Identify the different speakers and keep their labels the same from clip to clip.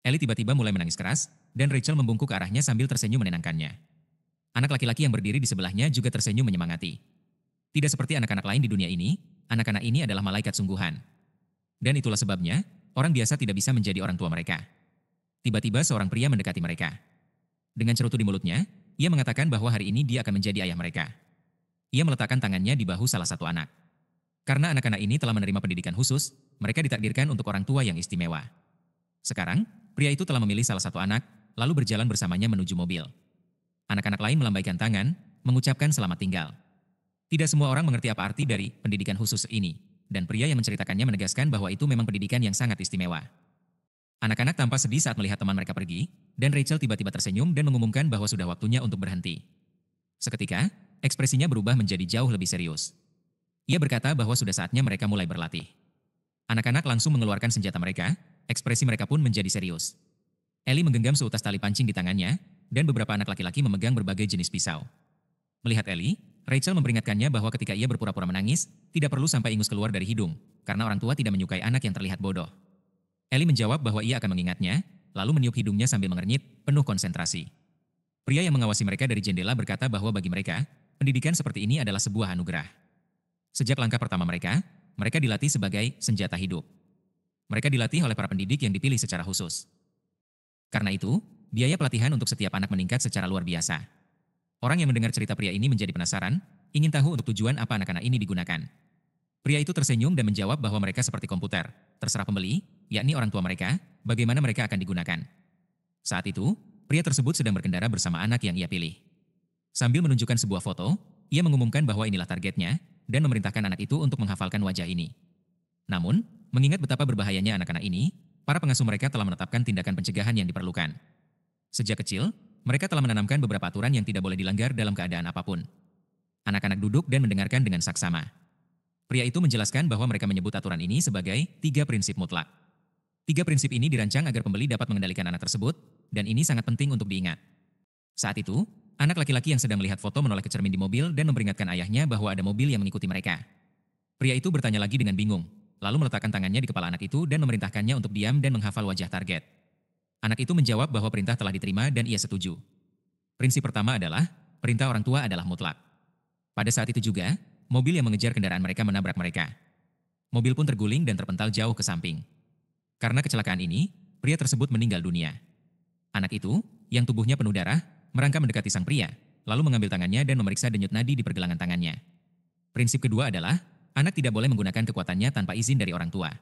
Speaker 1: Ellie tiba-tiba mulai menangis keras, dan Rachel membungkuk ke arahnya sambil tersenyum menenangkannya. Anak laki-laki yang berdiri di sebelahnya juga tersenyum menyemangati. Tidak seperti anak-anak lain di dunia ini, anak-anak ini adalah malaikat sungguhan. Dan itulah sebabnya, orang biasa tidak bisa menjadi orang tua mereka. Tiba-tiba seorang pria mendekati mereka. Dengan cerutu di mulutnya, ia mengatakan bahwa hari ini dia akan menjadi ayah mereka. Ia meletakkan tangannya di bahu salah satu anak. Karena anak-anak ini telah menerima pendidikan khusus, mereka ditakdirkan untuk orang tua yang istimewa. Sekarang, pria itu telah memilih salah satu anak, lalu berjalan bersamanya menuju mobil. Anak-anak lain melambaikan tangan, mengucapkan selamat tinggal. Tidak semua orang mengerti apa arti dari pendidikan khusus ini, dan pria yang menceritakannya menegaskan bahwa itu memang pendidikan yang sangat istimewa. Anak-anak tampak sedih saat melihat teman mereka pergi, dan Rachel tiba-tiba tersenyum dan mengumumkan bahwa sudah waktunya untuk berhenti. Seketika, ekspresinya berubah menjadi jauh lebih serius. Ia berkata bahwa sudah saatnya mereka mulai berlatih. Anak-anak langsung mengeluarkan senjata mereka, ekspresi mereka pun menjadi serius. Ellie menggenggam seutas tali pancing di tangannya, dan beberapa anak laki-laki memegang berbagai jenis pisau. Melihat Ellie, Rachel memperingatkannya bahwa ketika ia berpura-pura menangis, tidak perlu sampai ingus keluar dari hidung, karena orang tua tidak menyukai anak yang terlihat bodoh. Ellie menjawab bahwa ia akan mengingatnya, lalu meniup hidungnya sambil mengernyit, penuh konsentrasi. Pria yang mengawasi mereka dari jendela berkata bahwa bagi mereka, pendidikan seperti ini adalah sebuah anugerah. Sejak langkah pertama mereka dilatih sebagai senjata hidup. Mereka dilatih oleh para pendidik yang dipilih secara khusus. Karena itu, biaya pelatihan untuk setiap anak meningkat secara luar biasa. Orang yang mendengar cerita pria ini menjadi penasaran, ingin tahu untuk tujuan apa anak-anak ini digunakan. Pria itu tersenyum dan menjawab bahwa mereka seperti komputer, terserah pembeli, yakni orang tua mereka, bagaimana mereka akan digunakan. Saat itu, pria tersebut sedang berkendara bersama anak yang ia pilih. Sambil menunjukkan sebuah foto, ia mengumumkan bahwa inilah targetnya, dan memerintahkan anak itu untuk menghafalkan wajah ini. Namun, mengingat betapa berbahayanya anak-anak ini, para pengasuh mereka telah menetapkan tindakan pencegahan yang diperlukan. Sejak kecil, mereka telah menanamkan beberapa aturan yang tidak boleh dilanggar dalam keadaan apapun. Anak-anak duduk dan mendengarkan dengan saksama. Pria itu menjelaskan bahwa mereka menyebut aturan ini sebagai 3 prinsip mutlak. 3 prinsip ini dirancang agar pembeli dapat mengendalikan anak tersebut, dan ini sangat penting untuk diingat. Saat itu, anak laki-laki yang sedang melihat foto menoleh ke cermin di mobil dan memperingatkan ayahnya bahwa ada mobil yang mengikuti mereka. Pria itu bertanya lagi dengan bingung, lalu meletakkan tangannya di kepala anak itu dan memerintahkannya untuk diam dan menghafal wajah target. Anak itu menjawab bahwa perintah telah diterima dan ia setuju. Prinsip pertama adalah, perintah orang tua adalah mutlak. Pada saat itu juga, mobil yang mengejar kendaraan mereka menabrak mereka. Mobil pun terguling dan terpental jauh ke samping. Karena kecelakaan ini, pria tersebut meninggal dunia. Anak itu, yang tubuhnya penuh darah, merangkak mendekati sang pria, lalu mengambil tangannya dan memeriksa denyut nadi di pergelangan tangannya. Prinsip kedua adalah, anak tidak boleh menggunakan kekuatannya tanpa izin dari orang tua.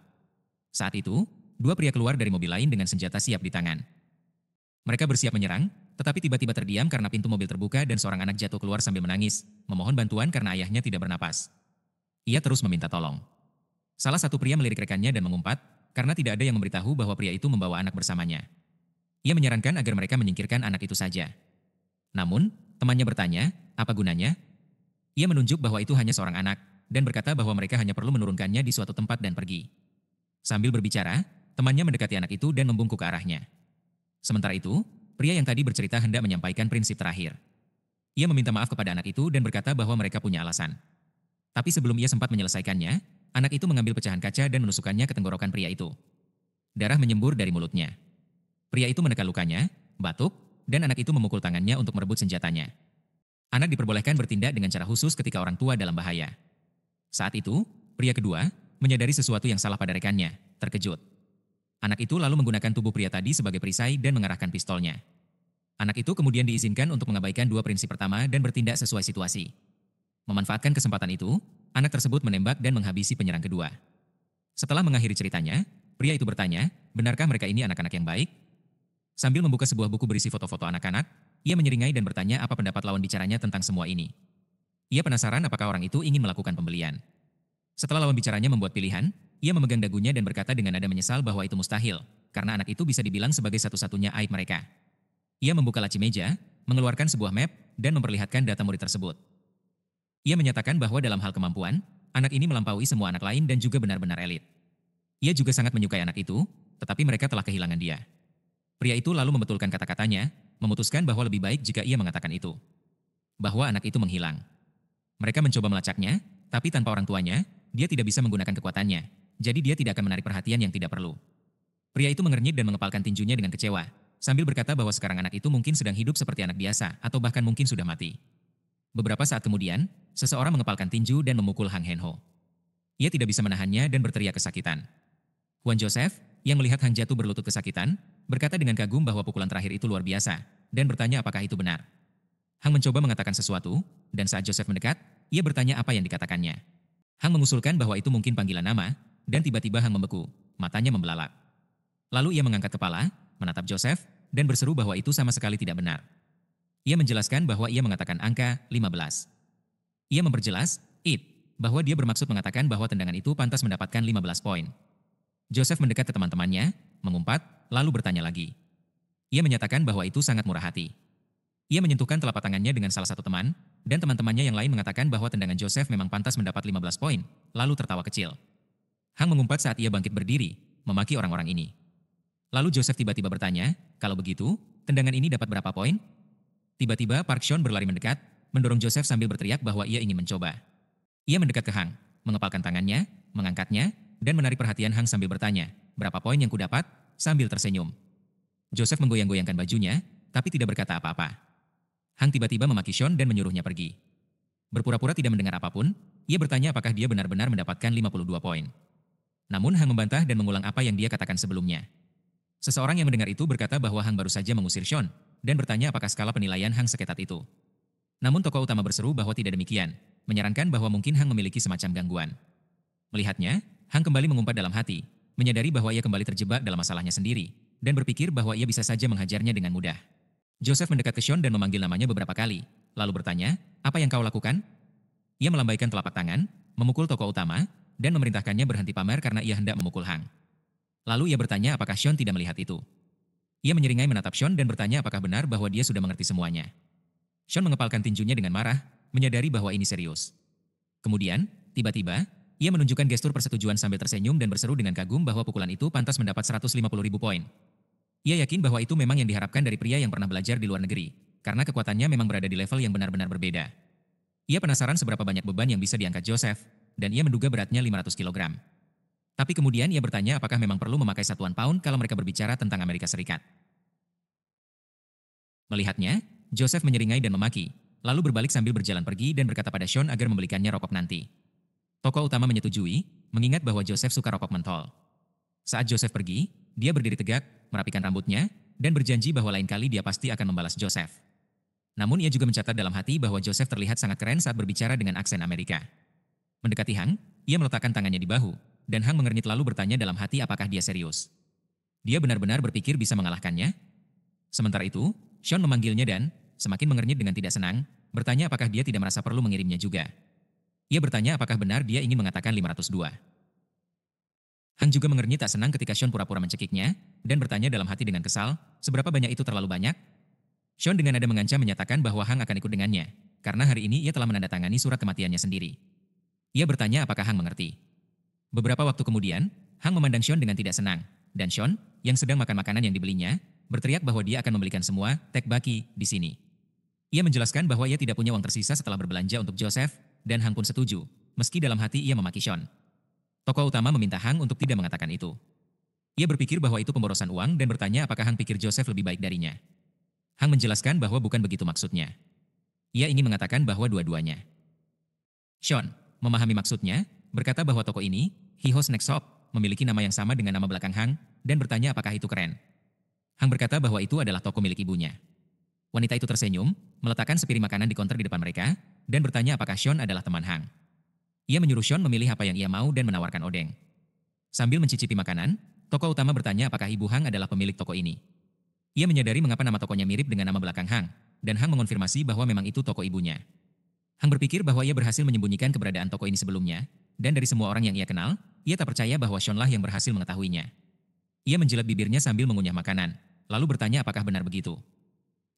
Speaker 1: Saat itu, 2 pria keluar dari mobil lain dengan senjata siap di tangan. Mereka bersiap menyerang, tetapi tiba-tiba terdiam karena pintu mobil terbuka dan seorang anak jatuh keluar sambil menangis, memohon bantuan karena ayahnya tidak bernapas. Ia terus meminta tolong. Salah satu pria melirik rekannya dan mengumpat, karena tidak ada yang memberitahu bahwa pria itu membawa anak bersamanya. Ia menyarankan agar mereka menyingkirkan anak itu saja. Namun, temannya bertanya, apa gunanya? Ia menunjuk bahwa itu hanya seorang anak, dan berkata bahwa mereka hanya perlu menurunkannya di suatu tempat dan pergi. Sambil berbicara, temannya mendekati anak itu dan membungkuk ke arahnya. Sementara itu, pria yang tadi bercerita hendak menyampaikan prinsip terakhir. Ia meminta maaf kepada anak itu dan berkata bahwa mereka punya alasan. Tapi sebelum ia sempat menyelesaikannya, anak itu mengambil pecahan kaca dan menusukkannya ke tenggorokan pria itu. Darah menyembur dari mulutnya. Pria itu menekan lukanya, batuk, dan anak itu memukul tangannya untuk merebut senjatanya. Anak diperbolehkan bertindak dengan cara khusus ketika orang tua dalam bahaya. Saat itu, pria kedua menyadari sesuatu yang salah pada rekannya, terkejut. Anak itu lalu menggunakan tubuh pria tadi sebagai perisai dan mengarahkan pistolnya. Anak itu kemudian diizinkan untuk mengabaikan 2 prinsip pertama dan bertindak sesuai situasi. Memanfaatkan kesempatan itu, anak tersebut menembak dan menghabisi penyerang kedua. Setelah mengakhiri ceritanya, pria itu bertanya, benarkah mereka ini anak-anak yang baik? Sambil membuka sebuah buku berisi foto-foto anak-anak, ia menyeringai dan bertanya apa pendapat lawan bicaranya tentang semua ini. Ia penasaran apakah orang itu ingin melakukan pembelian. Setelah lawan bicaranya membuat pilihan, ia memegang dagunya dan berkata dengan nada menyesal bahwa itu mustahil, karena anak itu bisa dibilang sebagai satu-satunya aib mereka. Ia membuka laci meja, mengeluarkan sebuah map, dan memperlihatkan data murid tersebut. Ia menyatakan bahwa dalam hal kemampuan, anak ini melampaui semua anak lain dan juga benar-benar elit. Ia juga sangat menyukai anak itu, tetapi mereka telah kehilangan dia. Pria itu lalu membetulkan kata-katanya, memutuskan bahwa lebih baik jika ia mengatakan itu. Bahwa anak itu menghilang. Mereka mencoba melacaknya, tapi tanpa orang tuanya, dia tidak bisa menggunakan kekuatannya, jadi dia tidak akan menarik perhatian yang tidak perlu. Pria itu mengernyit dan mengepalkan tinjunya dengan kecewa, sambil berkata bahwa sekarang anak itu mungkin sedang hidup seperti anak biasa atau bahkan mungkin sudah mati. Beberapa saat kemudian, seseorang mengepalkan tinju dan memukul Hang Henho. Ia tidak bisa menahannya dan berteriak kesakitan. Juan Joseph, yang melihat Hang jatuh berlutut kesakitan, berkata dengan kagum bahwa pukulan terakhir itu luar biasa, dan bertanya apakah itu benar. Hang mencoba mengatakan sesuatu, dan saat Joseph mendekat, ia bertanya apa yang dikatakannya. Hang mengusulkan bahwa itu mungkin panggilan nama, dan tiba-tiba Hang membeku, matanya membelalak. Lalu ia mengangkat kepala, menatap Joseph, dan berseru bahwa itu sama sekali tidak benar. Ia menjelaskan bahwa ia mengatakan angka 15. Ia memperjelas, bahwa dia bermaksud mengatakan bahwa tendangan itu pantas mendapatkan 15 poin. Joseph mendekat ke teman-temannya, mengumpat, lalu bertanya lagi. Ia menyatakan bahwa itu sangat murah hati. Ia menyentuhkan telapak tangannya dengan salah satu teman, dan teman-temannya yang lain mengatakan bahwa tendangan Joseph memang pantas mendapat 15 poin, lalu tertawa kecil. Hang mengumpat saat ia bangkit berdiri, memaki orang-orang ini. Lalu Joseph tiba-tiba bertanya, kalau begitu, tendangan ini dapat berapa poin? Tiba-tiba Park Sean berlari mendekat, mendorong Joseph sambil berteriak bahwa ia ingin mencoba. Ia mendekat ke Hang, mengepalkan tangannya, mengangkatnya, dan menarik perhatian Hang sambil bertanya, berapa poin yang kudapat? Sambil tersenyum. Joseph menggoyang-goyangkan bajunya, tapi tidak berkata apa-apa. Hang tiba-tiba memaki Sean dan menyuruhnya pergi. Berpura-pura tidak mendengar apapun, ia bertanya apakah dia benar-benar mendapatkan 52 poin. Namun Hang membantah dan mengulang apa yang dia katakan sebelumnya. Seseorang yang mendengar itu berkata bahwa Hang baru saja mengusir Sean, dan bertanya apakah skala penilaian Hang seketat itu. Namun tokoh utama berseru bahwa tidak demikian, menyarankan bahwa mungkin Hang memiliki semacam gangguan. Melihatnya, Hang kembali mengumpat dalam hati, menyadari bahwa ia kembali terjebak dalam masalahnya sendiri, dan berpikir bahwa ia bisa saja menghajarnya dengan mudah. Joseph mendekat ke Sean dan memanggil namanya beberapa kali, lalu bertanya, apa yang kau lakukan? Ia melambaikan telapak tangan, memukul tokoh utama, dan memerintahkannya berhenti pamer karena ia hendak memukul Hang. Lalu ia bertanya apakah Sean tidak melihat itu. Ia menyeringai menatap Sean dan bertanya apakah benar bahwa dia sudah mengerti semuanya. Sean mengepalkan tinjunya dengan marah, menyadari bahwa ini serius. Kemudian, tiba-tiba, ia menunjukkan gestur persetujuan sambil tersenyum dan berseru dengan kagum bahwa pukulan itu pantas mendapat 150.000 poin. Ia yakin bahwa itu memang yang diharapkan dari pria yang pernah belajar di luar negeri, karena kekuatannya memang berada di level yang benar-benar berbeda. Ia penasaran seberapa banyak beban yang bisa diangkat Joseph, dan ia menduga beratnya 500 kg. Tapi kemudian ia bertanya apakah memang perlu memakai satuan pound kalau mereka berbicara tentang Amerika Serikat. Melihatnya, Joseph menyeringai dan memaki, lalu berbalik sambil berjalan pergi dan berkata pada Sean agar membelikannya rokok nanti. Tokoh utama menyetujui, mengingat bahwa Joseph suka rokok mentol. Saat Joseph pergi, dia berdiri tegak, merapikan rambutnya, dan berjanji bahwa lain kali dia pasti akan membalas Joseph. Namun ia juga mencatat dalam hati bahwa Joseph terlihat sangat keren saat berbicara dengan aksen Amerika. Mendekati Hang, ia meletakkan tangannya di bahu, dan Hang mengernyit lalu bertanya dalam hati apakah dia serius. Dia benar-benar berpikir bisa mengalahkannya? Sementara itu, Sean memanggilnya dan, semakin mengernyit dengan tidak senang, bertanya apakah dia tidak merasa perlu mengirimnya juga. Ia bertanya apakah benar dia ingin mengatakan 502. Hang juga mengernyit tak senang ketika Sean pura-pura mencekiknya, dan bertanya dalam hati dengan kesal, seberapa banyak itu terlalu banyak? Sean dengan nada mengancam menyatakan bahwa Hang akan ikut dengannya, karena hari ini ia telah menandatangani surat kematiannya sendiri. Ia bertanya apakah Hang mengerti. Beberapa waktu kemudian, Hang memandang Sean dengan tidak senang, dan Sean, yang sedang makan makanan yang dibelinya, berteriak bahwa dia akan membelikan semua tteokbokki di sini. Ia menjelaskan bahwa ia tidak punya uang tersisa setelah berbelanja untuk Joseph, dan Hang pun setuju, meski dalam hati ia memaki Sean. Tokoh utama meminta Hang untuk tidak mengatakan itu. Ia berpikir bahwa itu pemborosan uang dan bertanya apakah Hang pikir Joseph lebih baik darinya. Hang menjelaskan bahwa bukan begitu maksudnya. Ia ingin mengatakan bahwa dua-duanya. Sean, memahami maksudnya, berkata bahwa toko ini, Hiho Snack Shop, memiliki nama yang sama dengan nama belakang Hang, dan bertanya apakah itu keren. Hang berkata bahwa itu adalah toko milik ibunya. Wanita itu tersenyum, meletakkan sepiring makanan di konter di depan mereka, dan bertanya apakah Sean adalah teman Hang. Ia menyuruh Sean memilih apa yang ia mau dan menawarkan odeng. Sambil mencicipi makanan, tokoh utama bertanya apakah ibu Hang adalah pemilik toko ini. Ia menyadari mengapa nama tokonya mirip dengan nama belakang Hang, dan Hang mengonfirmasi bahwa memang itu toko ibunya. Hang berpikir bahwa ia berhasil menyembunyikan keberadaan toko ini sebelumnya, dan dari semua orang yang ia kenal, ia tak percaya bahwa Sean lah yang berhasil mengetahuinya. Ia menjilat bibirnya sambil mengunyah makanan, lalu bertanya apakah benar begitu.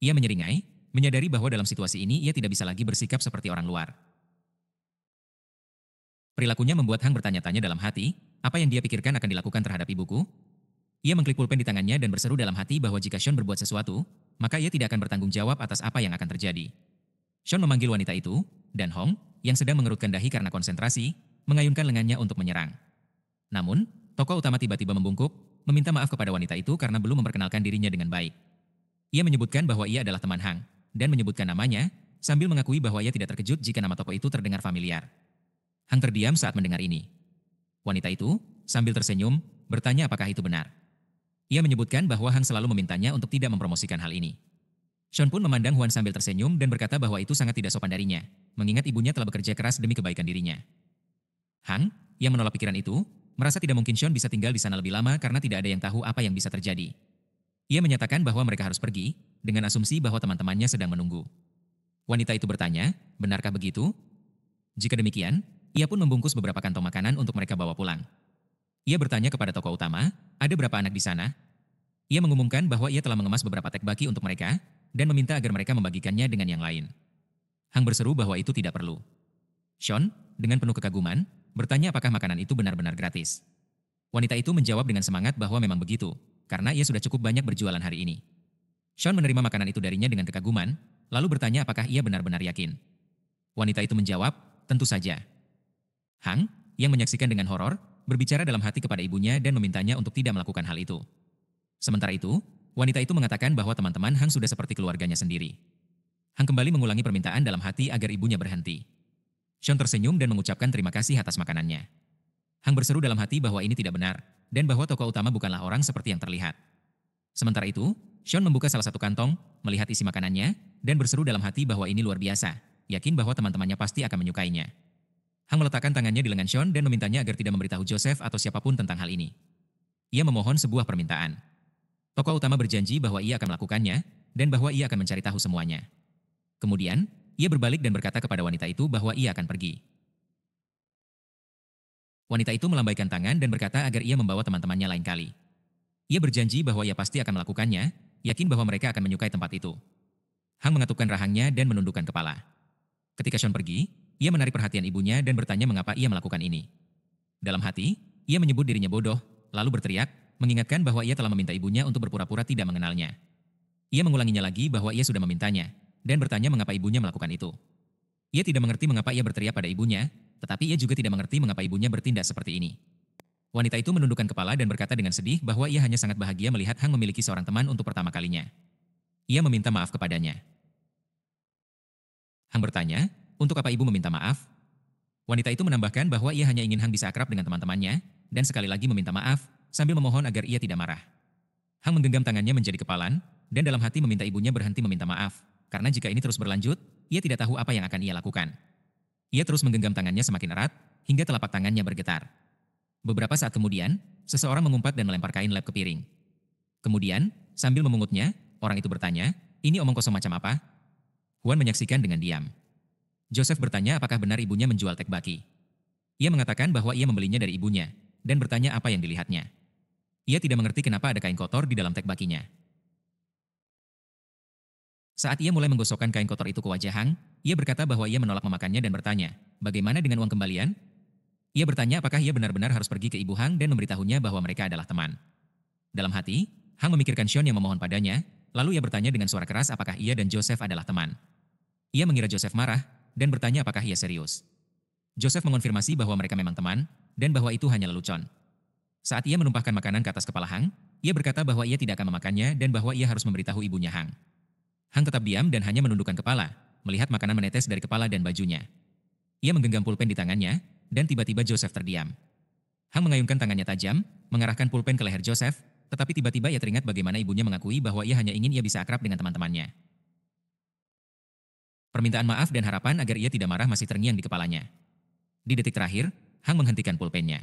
Speaker 1: Ia menyeringai, menyadari bahwa dalam situasi ini ia tidak bisa lagi bersikap seperti orang luar. Perilakunya membuat Hang bertanya-tanya dalam hati, apa yang dia pikirkan akan dilakukan terhadap ibuku? Ia mengklik pulpen di tangannya dan berseru dalam hati bahwa jika Sean berbuat sesuatu, maka ia tidak akan bertanggung jawab atas apa yang akan terjadi. Sean memanggil wanita itu, dan Hong, yang sedang mengerutkan dahi karena konsentrasi, mengayunkan lengannya untuk menyerang. Namun, tokoh utama tiba-tiba membungkuk, meminta maaf kepada wanita itu karena belum memperkenalkan dirinya dengan baik. Ia menyebutkan bahwa ia adalah teman Hang, dan menyebutkan namanya, sambil mengakui bahwa ia tidak terkejut jika nama toko itu terdengar familiar. Hang terdiam saat mendengar ini. Wanita itu, sambil tersenyum, bertanya apakah itu benar. Ia menyebutkan bahwa Hang selalu memintanya untuk tidak mempromosikan hal ini. Sean pun memandang Huan sambil tersenyum dan berkata bahwa itu sangat tidak sopan darinya, mengingat ibunya telah bekerja keras demi kebaikan dirinya. Hang, yang menolak pikiran itu, merasa tidak mungkin Sean bisa tinggal di sana lebih lama karena tidak ada yang tahu apa yang bisa terjadi. Ia menyatakan bahwa mereka harus pergi, dengan asumsi bahwa teman-temannya sedang menunggu. Wanita itu bertanya, benarkah begitu? Jika demikian, ia pun membungkus beberapa kantong makanan untuk mereka bawa pulang. Ia bertanya kepada tokoh utama, ada berapa anak di sana? Ia mengumumkan bahwa ia telah mengemas beberapa tteokbokki untuk mereka, dan meminta agar mereka membagikannya dengan yang lain. Hang berseru bahwa itu tidak perlu. Sean, dengan penuh kekaguman, bertanya apakah makanan itu benar-benar gratis. Wanita itu menjawab dengan semangat bahwa memang begitu, karena ia sudah cukup banyak berjualan hari ini. Sean menerima makanan itu darinya dengan kekaguman, lalu bertanya apakah ia benar-benar yakin. Wanita itu menjawab, tentu saja. Hang, yang menyaksikan dengan horor, berbicara dalam hati kepada ibunya dan memintanya untuk tidak melakukan hal itu. Sementara itu, wanita itu mengatakan bahwa teman-teman Hang sudah seperti keluarganya sendiri. Hang kembali mengulangi permintaan dalam hati agar ibunya berhenti. Sean tersenyum dan mengucapkan terima kasih atas makanannya. Hang berseru dalam hati bahwa ini tidak benar, dan bahwa tokoh utama bukanlah orang seperti yang terlihat. Sementara itu, Sean membuka salah satu kantong, melihat isi makanannya, dan berseru dalam hati bahwa ini luar biasa, yakin bahwa teman-temannya pasti akan menyukainya. Hang meletakkan tangannya di lengan Sean dan memintanya agar tidak memberitahu Joseph atau siapapun tentang hal ini. Ia memohon sebuah permintaan. Tokoh utama berjanji bahwa ia akan melakukannya, dan bahwa ia akan mencari tahu semuanya. Kemudian, ia berbalik dan berkata kepada wanita itu bahwa ia akan pergi. Wanita itu melambaikan tangan dan berkata agar ia membawa teman-temannya lain kali. Ia berjanji bahwa ia pasti akan melakukannya, yakin bahwa mereka akan menyukai tempat itu. Hang mengatupkan rahangnya dan menundukkan kepala. Ketika Sean pergi, ia menarik perhatian ibunya dan bertanya mengapa ia melakukan ini. Dalam hati, ia menyebut dirinya bodoh, lalu berteriak, mengingatkan bahwa ia telah meminta ibunya untuk berpura-pura tidak mengenalnya. Ia mengulanginya lagi bahwa ia sudah memintanya, dan bertanya mengapa ibunya melakukan itu. Ia tidak mengerti mengapa ia berteriak pada ibunya, tetapi ia juga tidak mengerti mengapa ibunya bertindak seperti ini. Wanita itu menundukkan kepala dan berkata dengan sedih bahwa ia hanya sangat bahagia melihat Hang memiliki seorang teman untuk pertama kalinya. Ia meminta maaf kepadanya. Hang bertanya, untuk apa ibu meminta maaf? Wanita itu menambahkan bahwa ia hanya ingin Hang bisa akrab dengan teman-temannya, dan sekali lagi meminta maaf, sambil memohon agar ia tidak marah. Hang menggenggam tangannya menjadi kepalan, dan dalam hati meminta ibunya berhenti meminta maaf, karena jika ini terus berlanjut, ia tidak tahu apa yang akan ia lakukan. Ia terus menggenggam tangannya semakin erat, hingga telapak tangannya bergetar. Beberapa saat kemudian, seseorang mengumpat dan melempar kain lap ke piring. Kemudian, sambil memungutnya, orang itu bertanya, ini omong kosong macam apa? Huan menyaksikan dengan diam. Joseph bertanya apakah benar ibunya menjual tteokbokki. Ia mengatakan bahwa ia membelinya dari ibunya, dan bertanya apa yang dilihatnya. Ia tidak mengerti kenapa ada kain kotor di dalam tteokbokkinya. Saat ia mulai menggosokkan kain kotor itu ke wajah Hang, ia berkata bahwa ia menolak memakannya dan bertanya, bagaimana dengan uang kembalian? Ia bertanya apakah ia benar-benar harus pergi ke ibu Hang dan memberitahunya bahwa mereka adalah teman. Dalam hati, Hang memikirkan Sean yang memohon padanya, lalu ia bertanya dengan suara keras apakah ia dan Joseph adalah teman. Ia mengira Joseph marah, dan bertanya apakah ia serius. Joseph mengonfirmasi bahwa mereka memang teman, dan bahwa itu hanya lelucon. Saat ia menumpahkan makanan ke atas kepala Hang, ia berkata bahwa ia tidak akan memakannya dan bahwa ia harus memberitahu ibunya Hang. Hang tetap diam dan hanya menundukkan kepala, melihat makanan menetes dari kepala dan bajunya. Ia menggenggam pulpen di tangannya, dan tiba-tiba Joseph terdiam. Hang mengayunkan tangannya tajam, mengarahkan pulpen ke leher Joseph, tetapi tiba-tiba ia teringat bagaimana ibunya mengakui bahwa ia hanya ingin ia bisa akrab dengan teman-temannya. Permintaan maaf dan harapan agar ia tidak marah masih terngiang di kepalanya. Di detik terakhir, Hang menghentikan pulpennya.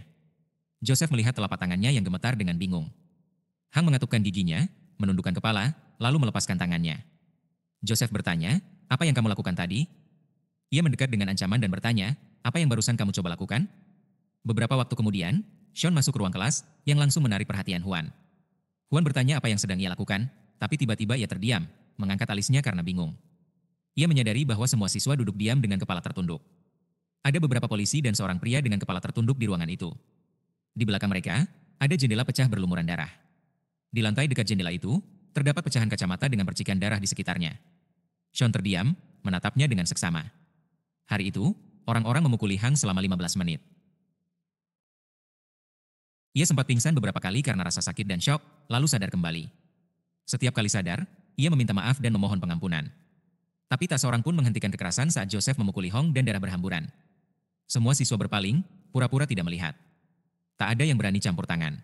Speaker 1: Joseph melihat telapak tangannya yang gemetar dengan bingung. Hang mengatupkan giginya, menundukkan kepala, lalu melepaskan tangannya. Joseph bertanya, apa yang kamu lakukan tadi? Ia mendekat dengan ancaman dan bertanya, apa yang barusan kamu coba lakukan? Beberapa waktu kemudian, Sean masuk ke ruang kelas, yang langsung menarik perhatian Huan. Huan bertanya apa yang sedang ia lakukan, tapi tiba-tiba ia terdiam, mengangkat alisnya karena bingung. Ia menyadari bahwa semua siswa duduk diam dengan kepala tertunduk. Ada beberapa polisi dan seorang pria dengan kepala tertunduk di ruangan itu. Di belakang mereka, ada jendela pecah berlumuran darah. Di lantai dekat jendela itu, terdapat pecahan kacamata dengan percikan darah di sekitarnya. Sean terdiam, menatapnya dengan seksama. Hari itu, orang-orang memukuli Hang selama 15 menit. Ia sempat pingsan beberapa kali karena rasa sakit dan syok, lalu sadar kembali. Setiap kali sadar, ia meminta maaf dan memohon pengampunan. Tapi tak seorang pun menghentikan kekerasan saat Joseph memukuli Hong dan darah berhamburan. Semua siswa berpaling, pura-pura tidak melihat. Tak ada yang berani campur tangan.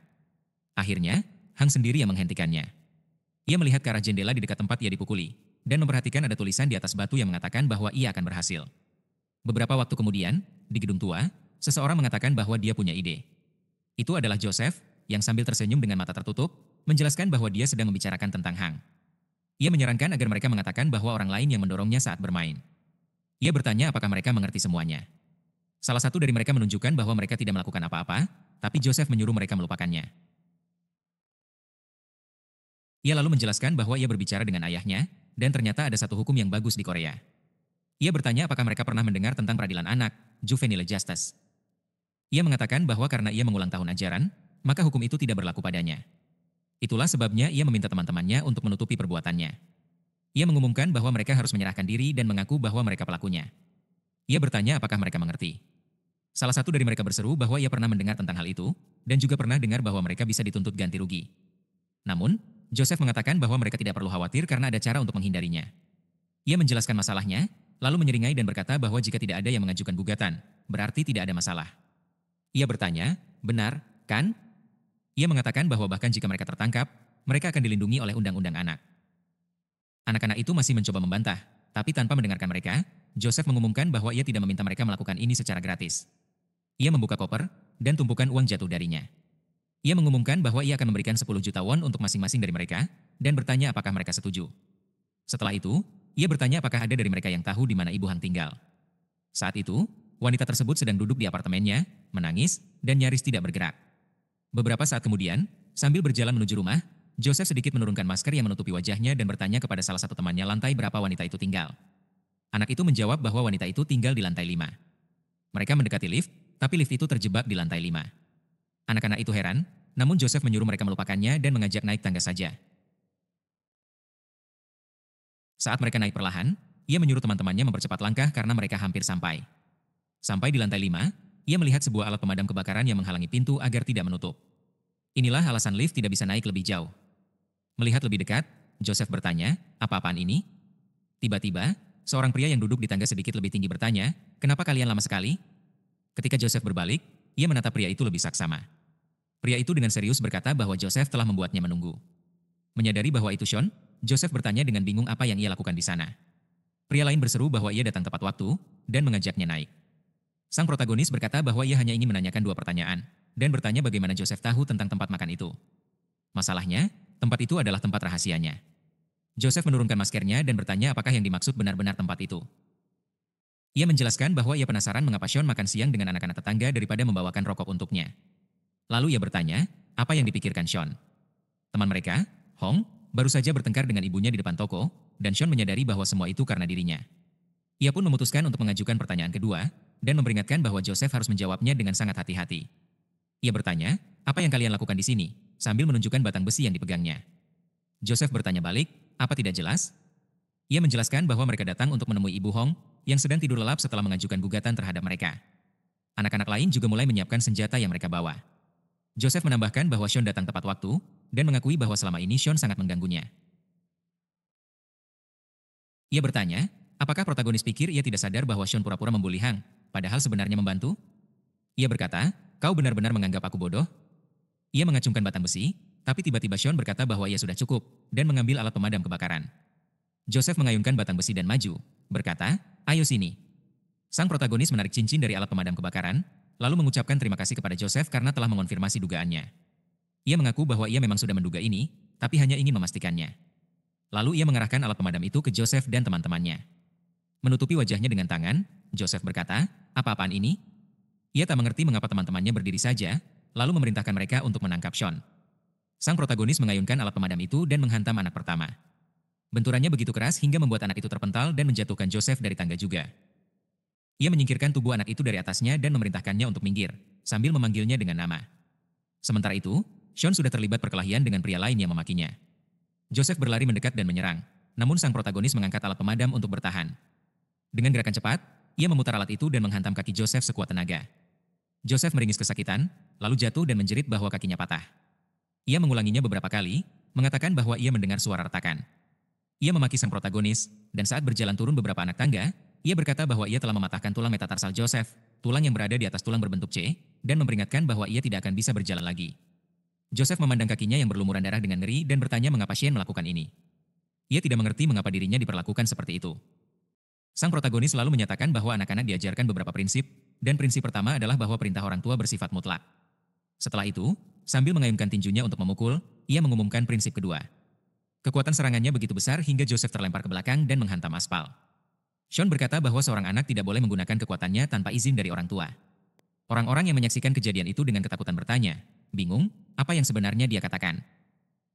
Speaker 1: Akhirnya, Hang sendiri yang menghentikannya. Ia melihat ke arah jendela di dekat tempat ia dipukuli, dan memperhatikan ada tulisan di atas batu yang mengatakan bahwa ia akan berhasil. Beberapa waktu kemudian, di gedung tua, seseorang mengatakan bahwa dia punya ide. Itu adalah Joseph, yang sambil tersenyum dengan mata tertutup, menjelaskan bahwa dia sedang membicarakan tentang Hang. Ia menyarankan agar mereka mengatakan bahwa orang lain yang mendorongnya saat bermain. Ia bertanya apakah mereka mengerti semuanya. Salah satu dari mereka menunjukkan bahwa mereka tidak melakukan apa-apa, tapi Joseph menyuruh mereka melupakannya. Ia lalu menjelaskan bahwa ia berbicara dengan ayahnya, dan ternyata ada satu hukum yang bagus di Korea. Ia bertanya apakah mereka pernah mendengar tentang peradilan anak, juvenile justice. Ia mengatakan bahwa karena ia mengulang tahun ajaran, maka hukum itu tidak berlaku padanya. Itulah sebabnya ia meminta teman-temannya untuk menutupi perbuatannya. Ia mengumumkan bahwa mereka harus menyerahkan diri dan mengaku bahwa mereka pelakunya. Ia bertanya apakah mereka mengerti. Salah satu dari mereka berseru bahwa ia pernah mendengar tentang hal itu, dan juga pernah dengar bahwa mereka bisa dituntut ganti rugi. Namun, Joseph mengatakan bahwa mereka tidak perlu khawatir karena ada cara untuk menghindarinya. Ia menjelaskan masalahnya, lalu menyeringai dan berkata bahwa jika tidak ada yang mengajukan gugatan, berarti tidak ada masalah. Ia bertanya, benar, kan? Ia mengatakan bahwa bahkan jika mereka tertangkap, mereka akan dilindungi oleh undang-undang anak. Anak-anak itu masih mencoba membantah, tapi tanpa mendengarkan mereka, Joseph mengumumkan bahwa ia tidak meminta mereka melakukan ini secara gratis. Ia membuka koper, dan tumpukan uang jatuh darinya. Ia mengumumkan bahwa ia akan memberikan 10 juta won untuk masing-masing dari mereka, dan bertanya apakah mereka setuju. Setelah itu, ia bertanya apakah ada dari mereka yang tahu di mana Ibu Hang tinggal. Saat itu, wanita tersebut sedang duduk di apartemennya, menangis, dan nyaris tidak bergerak. Beberapa saat kemudian, sambil berjalan menuju rumah, Joseph sedikit menurunkan masker yang menutupi wajahnya dan bertanya kepada salah satu temannya lantai berapa wanita itu tinggal. Anak itu menjawab bahwa wanita itu tinggal di lantai 5. Mereka mendekati lift, tapi lift itu terjebak di lantai 5. Anak-anak itu heran, namun Joseph menyuruh mereka melupakannya dan mengajak naik tangga saja. Saat mereka naik perlahan, ia menyuruh teman-temannya mempercepat langkah karena mereka hampir sampai. Sampai di lantai 5, ia melihat sebuah alat pemadam kebakaran yang menghalangi pintu agar tidak menutup. Inilah alasan lift tidak bisa naik lebih jauh. Melihat lebih dekat, Joseph bertanya, apa-apaan ini? Tiba-tiba, seorang pria yang duduk di tangga sedikit lebih tinggi bertanya, kenapa kalian lama sekali? Ketika Joseph berbalik, ia menatap pria itu lebih saksama. Pria itu dengan serius berkata bahwa Joseph telah membuatnya menunggu. Menyadari bahwa itu Sean, Joseph bertanya dengan bingung apa yang ia lakukan di sana. Pria lain berseru bahwa ia datang tepat waktu, dan mengajaknya naik. Sang protagonis berkata bahwa ia hanya ingin menanyakan 2 pertanyaan, dan bertanya bagaimana Joseph tahu tentang tempat makan itu. Masalahnya, tempat itu adalah tempat rahasianya. Joseph menurunkan maskernya dan bertanya apakah yang dimaksud benar-benar tempat itu. Ia menjelaskan bahwa ia penasaran mengapa Sean makan siang dengan anak-anak tetangga daripada membawakan rokok untuknya. Lalu ia bertanya, apa yang dipikirkan Sean? Teman mereka, Hong, baru saja bertengkar dengan ibunya di depan toko, dan Sean menyadari bahwa semua itu karena dirinya. Ia pun memutuskan untuk mengajukan pertanyaan kedua, dan memperingatkan bahwa Joseph harus menjawabnya dengan sangat hati-hati. Ia bertanya, apa yang kalian lakukan di sini, sambil menunjukkan batang besi yang dipegangnya. Joseph bertanya balik, apa tidak jelas? Ia menjelaskan bahwa mereka datang untuk menemui Ibu Hong, yang sedang tidur lelap setelah mengajukan gugatan terhadap mereka. Anak-anak lain juga mulai menyiapkan senjata yang mereka bawa. Joseph menambahkan bahwa Sean datang tepat waktu, dan mengakui bahwa selama ini Sean sangat mengganggunya. Ia bertanya, apakah protagonis pikir ia tidak sadar bahwa Sean pura-pura membuli Hang, padahal sebenarnya membantu? Ia berkata, kau benar-benar menganggap aku bodoh? Ia mengacungkan batang besi, tapi tiba-tiba Sean berkata bahwa ia sudah cukup, dan mengambil alat pemadam kebakaran. Joseph mengayunkan batang besi dan maju, berkata, ayo sini. Sang protagonis menarik cincin dari alat pemadam kebakaran, lalu mengucapkan terima kasih kepada Joseph karena telah mengonfirmasi dugaannya. Ia mengaku bahwa ia memang sudah menduga ini, tapi hanya ingin memastikannya. Lalu ia mengarahkan alat pemadam itu ke Joseph dan teman-temannya. Menutupi wajahnya dengan tangan, Joseph berkata, apa-apaan ini? Ia tak mengerti mengapa teman-temannya berdiri saja, lalu memerintahkan mereka untuk menangkap Sean. Sang protagonis mengayunkan alat pemadam itu dan menghantam anak pertama. Benturannya begitu keras hingga membuat anak itu terpental dan menjatuhkan Joseph dari tangga juga. Ia menyingkirkan tubuh anak itu dari atasnya dan memerintahkannya untuk minggir, sambil memanggilnya dengan nama. Sementara itu, Sean sudah terlibat perkelahian dengan pria lain yang memakinya. Joseph berlari mendekat dan menyerang, namun sang protagonis mengangkat alat pemadam untuk bertahan. Dengan gerakan cepat, ia memutar alat itu dan menghantam kaki Joseph sekuat tenaga. Joseph meringis kesakitan, lalu jatuh dan menjerit bahwa kakinya patah. Ia mengulanginya beberapa kali, mengatakan bahwa ia mendengar suara retakan. Ia memaki sang protagonis, dan saat berjalan turun beberapa anak tangga, ia berkata bahwa ia telah mematahkan tulang metatarsal Joseph, tulang yang berada di atas tulang berbentuk C, dan memperingatkan bahwa ia tidak akan bisa berjalan lagi. Joseph memandang kakinya yang berlumuran darah dengan ngeri dan bertanya mengapa Shane melakukan ini. Ia tidak mengerti mengapa dirinya diperlakukan seperti itu. Sang protagonis selalu menyatakan bahwa anak-anak diajarkan beberapa prinsip, dan prinsip pertama adalah bahwa perintah orang tua bersifat mutlak. Setelah itu, sambil mengayunkan tinjunya untuk memukul, ia mengumumkan prinsip kedua. Kekuatan serangannya begitu besar hingga Joseph terlempar ke belakang dan menghantam aspal. Sean berkata bahwa seorang anak tidak boleh menggunakan kekuatannya tanpa izin dari orang tua. Orang-orang yang menyaksikan kejadian itu dengan ketakutan bertanya, bingung, apa yang sebenarnya dia katakan.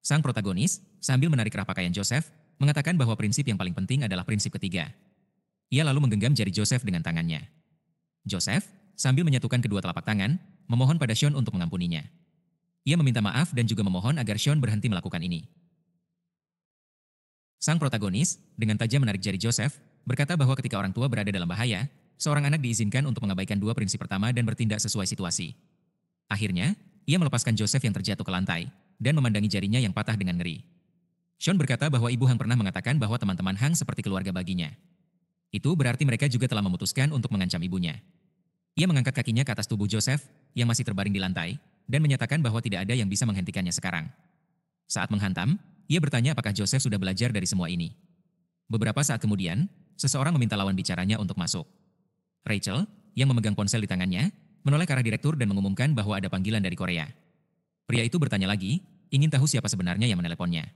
Speaker 1: Sang protagonis, sambil menarik kerah pakaian Joseph, mengatakan bahwa prinsip yang paling penting adalah prinsip ketiga. Ia lalu menggenggam jari Joseph dengan tangannya. Joseph, sambil menyatukan kedua telapak tangan, memohon pada Sean untuk mengampuninya. Ia meminta maaf dan juga memohon agar Sean berhenti melakukan ini. Sang protagonis, dengan tajam menarik jari Joseph, berkata bahwa ketika orang tua berada dalam bahaya, seorang anak diizinkan untuk mengabaikan dua prinsip pertama dan bertindak sesuai situasi. Akhirnya, ia melepaskan Joseph yang terjatuh ke lantai, dan memandangi jarinya yang patah dengan ngeri. Sean berkata bahwa ibu Hang pernah mengatakan bahwa teman-teman Hang seperti keluarga baginya. Itu berarti mereka juga telah memutuskan untuk mengancam ibunya. Ia mengangkat kakinya ke atas tubuh Joseph, yang masih terbaring di lantai, dan menyatakan bahwa tidak ada yang bisa menghentikannya sekarang. Saat menghantam, ia bertanya apakah Joseph sudah belajar dari semua ini. Beberapa saat kemudian, seseorang meminta lawan bicaranya untuk masuk. Rachel, yang memegang ponsel di tangannya, menoleh ke arah direktur dan mengumumkan bahwa ada panggilan dari Korea. Pria itu bertanya lagi, ingin tahu siapa sebenarnya yang meneleponnya.